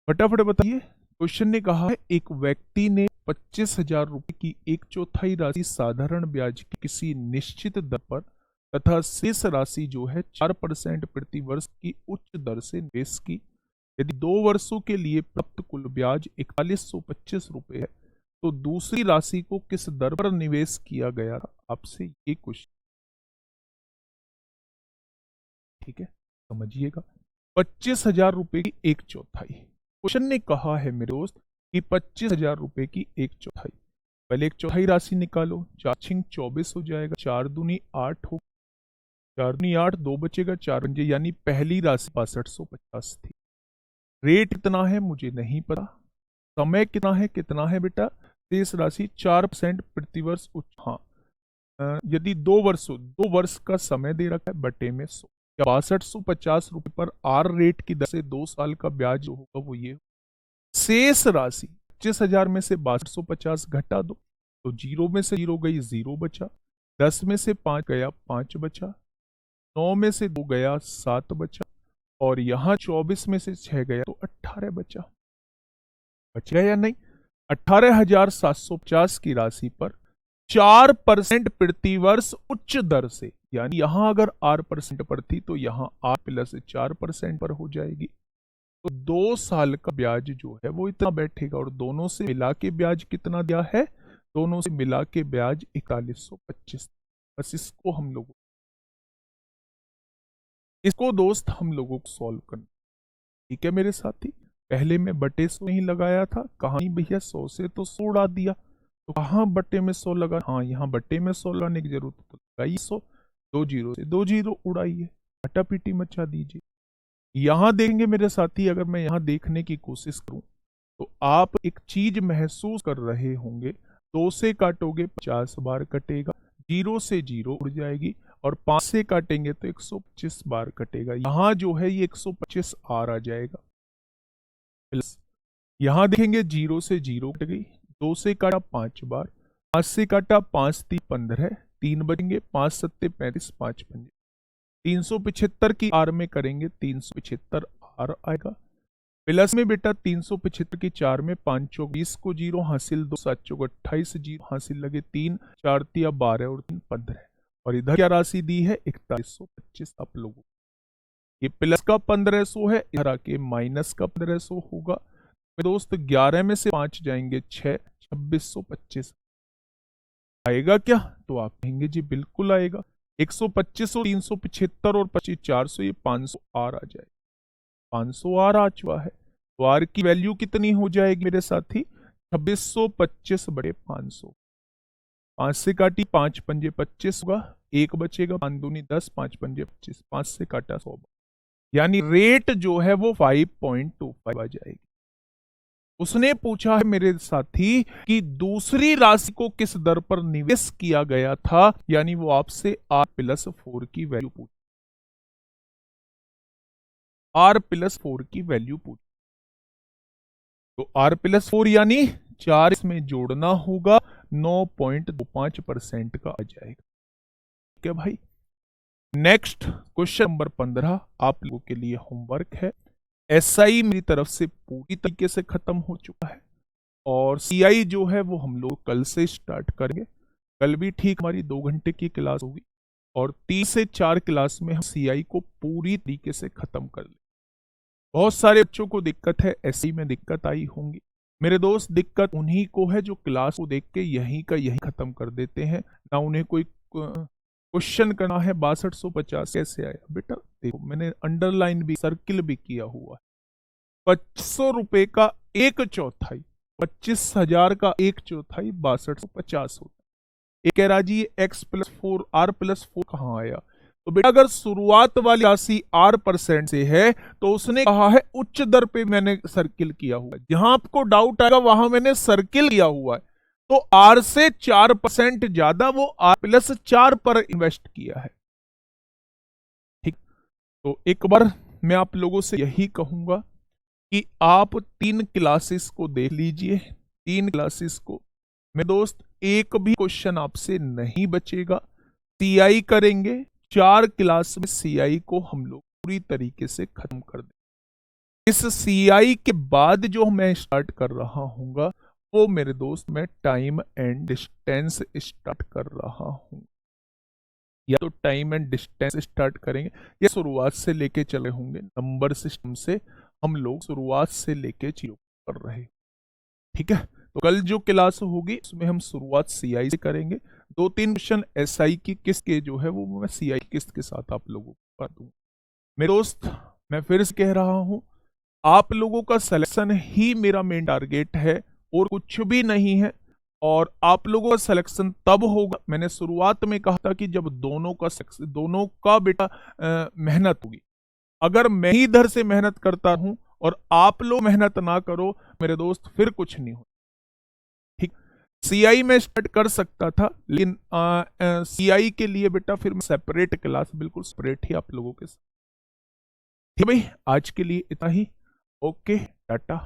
B: फटाफट बताइए। क्वेश्चन ने कहा है एक व्यक्ति ने 25,000 रुपए की 1/4 राशि साधारण ब्याज की किसी निश्चित दर पर तथा शेष राशि जो है 4% प्रति वर्ष की उच्च दर से निवेश की। यदि 2 वर्षों के लिए प्राप्त कुल ब्याज 4125 रुपए है तो दूसरी राशि को किस दर पर निवेश किया गया था। आपसे ये क्वेश्चन, ठीक है, समझिएगा। 25,000 रुपए की 1/4, क्वेश्चन ने कहा है मेरे दोस्त कि 25,000 रुपए की 1/4। पहले 1/4 राशि निकालो, 4 छिंग 24 हो जाएगा, 4 दूनी 8 हो, 4 दूनी 8, 2 बचेगा, 4 पंजे, यानी पहली राशि 6550 थी। रेट कितना है मुझे नहीं पता, समय कितना है बेटा, शेष राशि 4% प्रतिवर्ष उच्च। हाँ, यदि 2 वर्ष का समय दे रखा है बटे में 100, 6250 रुपए पर आर रेट की दर से 2 साल का ब्याज जो होगा वो ये। शेष राशि 25,000 में से 6250 घटा दो तो 0 में से 0 गई, 0 बचा, 10 में से 5 गया, 5 बचा, 9 में से 2 गया, 7 बचा, और यहां 24 में से 6 गया तो 18 बचा। बच गया या नहीं। 18,750 की राशि पर 4% प्रति वर्ष उच्च दर से, यानी यहां अगर R% पर थी तो यहां R प्लस 4% पर हो जाएगी। तो 2 साल का ब्याज जो है वो इतना बैठेगा, और दोनों से मिला के ब्याज कितना दिया है, दोनों से मिला के ब्याज 4125। बस इसको हम लोगों, इसको दोस्त हम लोगों को सॉल्व करना। ठीक है मेरे साथी, पहले मैं बटे 100 नहीं लगाया था, कहानी भैया 100 से तो 100 उड़ा दिया, तो कहाँ बटे में 100 लगा, हाँ यहाँ बटे में 100 लगाने की जरूरत तो लगाइए 100, 2 जीरो से 2 जीरो उड़ाइए, हटा पीटी मचा दीजिए। यहां देखेंगे मेरे साथी, अगर मैं यहां देखने की कोशिश करूं तो आप एक चीज महसूस कर रहे होंगे, 2 से काटोगे 50 बार कटेगा, 0 से 0 उड़ जाएगी, और 5 से काटेंगे तो 125 बार कटेगा। यहां जो है ये 125 आर आ जाएगा। प्लस यहां देखेंगे 0 से 0 कट गई, 2 से काटा 5 बार, 5 से काटा 5 3 15, 3 बचेंगे, 5 सत्ते 35, 5 पंजे 375 की आर में करेंगे 375 आर आएगा। प्लस में बेटा 375 की 4 में 5 चौक 20 को 0 हासिल, 2 7 चौक 28 0 हासिल लगे, 3 4 तिया 12 और 3 15, और इधर क्या राशि दी है 4125 आप लोगों। ये प्लस का 1500 है, इधर आके माइनस का 1500 होगा। दोस्त 11 में से 5 जाएंगे 6, 2625 आएगा क्या, तो आप कहेंगे जी बिल्कुल आएगा। 125 और 375 और 25 400, ये 500 आर आ जाए, 500 आर आ चुका है। तो आर की वैल्यू कितनी हो जाएगी मेरे साथी, 2625 बड़े 500। 5 से काटी 5 पंजे 25 होगा, 1 बचेगा, 5 दूनी 10, 5 पंजे 25, 5 से काटा 100, यानी रेट जो है वो 5.25 आ जाएगी। उसने पूछा है मेरे साथी कि दूसरी राशि को किस दर पर निवेश किया गया था, यानी वो आपसे R+4 की वैल्यू पूछ R+4 की वैल्यू पूछ तो R+4 यानी 4 इसमें जोड़ना होगा, 9.25% का आ जाएगा। ठीक है भाई। नेक्स्ट क्वेश्चन नंबर 15 आप लोगों के लिए होमवर्क है। SI मेरी तरफ से पूरी तरीके से खत्म हो चुका है और CI जो है वो हम लोग कल से स्टार्ट करेंगे। कल भी ठीक हमारी 2 घंटे की क्लास होगी और 3 से 4 क्लास में हम CI को पूरी तरीके से खत्म कर लेंगे। बहुत सारे बच्चों को दिक्कत है, SI में दिक्कत आई होंगी। मेरे दोस्त, दिक्कत उन्हीं को है जो क्लास को देख के यहीं का यहीं खत्म कर देते हैं, ना उन्हें कोई क्वेश्चन करना है 6250 कैसे आया। बेटा देखो, मैंने अंडरलाइन भी सर्किल भी किया हुआ है। 2500 रुपए का 1/4, 25,000 का 1/4 6250 होता है। एक कह रहा जी X+4 R+4 कहाँ आया? तो बेटा अगर शुरुआत वाली राशि R% से है तो उसने कहा है उच्च दर पे मैंने सर्किल किया हुआ है। जहां आपको डाउट आएगा वहां मैंने सर्किल किया हुआ है, तो R से 4% ज्यादा वो R+4 पर इन्वेस्ट किया है। ठीक, तो एक बार मैं आप लोगों से यही कहूंगा कि आप 3 क्लासेस को देख लीजिए। 3 क्लासेस को मेरे दोस्त एक भी क्वेश्चन आपसे नहीं बचेगा। CI करेंगे, 4 क्लास में CI को हम लोग पूरी तरीके से खत्म कर दें। इस CI के बाद जो मैं स्टार्ट कर रहा हूँगा वो मेरे दोस्त मैं टाइम एंड डिस्टेंस स्टार्ट कर रहा हूँ। या तो टाइम एंड डिस्टेंस स्टार्ट करेंगे या शुरुआत से लेके चले होंगे। नंबर सिस्टम से हम लोग शुरुआत से लेके चीजों कर रहे हैं। ठीक है, तो कल जो क्लास होगी उसमें हम शुरुआत CI से करेंगे। 2-3 क्वेश्चन SI की किस्त के जो है वो मैं CI की किस्त के साथ आप लोगों को कर दूंगा। मेरे दोस्त, मैं फिर से कह रहा हूं, आप लोगों का सिलेक्शन ही मेरा मेन टारगेट है और कुछ भी नहीं है। और आप लोगों का सिलेक्शन तब होगा, मैंने शुरुआत में कहा था कि जब दोनों का बेटा मेहनत होगी। अगर मैं ही इधर से मेहनत करता हूं और आप लोग मेहनत ना करो मेरे दोस्त, फिर कुछ नहीं हो। ठीक, CI में स्टार्ट कर सकता था लेकिन CI के लिए बेटा फिर मैं सेपरेट क्लास, बिल्कुल सेपरेट ही आप लोगों के साथ। ठीक भाई, आज के लिए इतना ही। ओके, टाटा।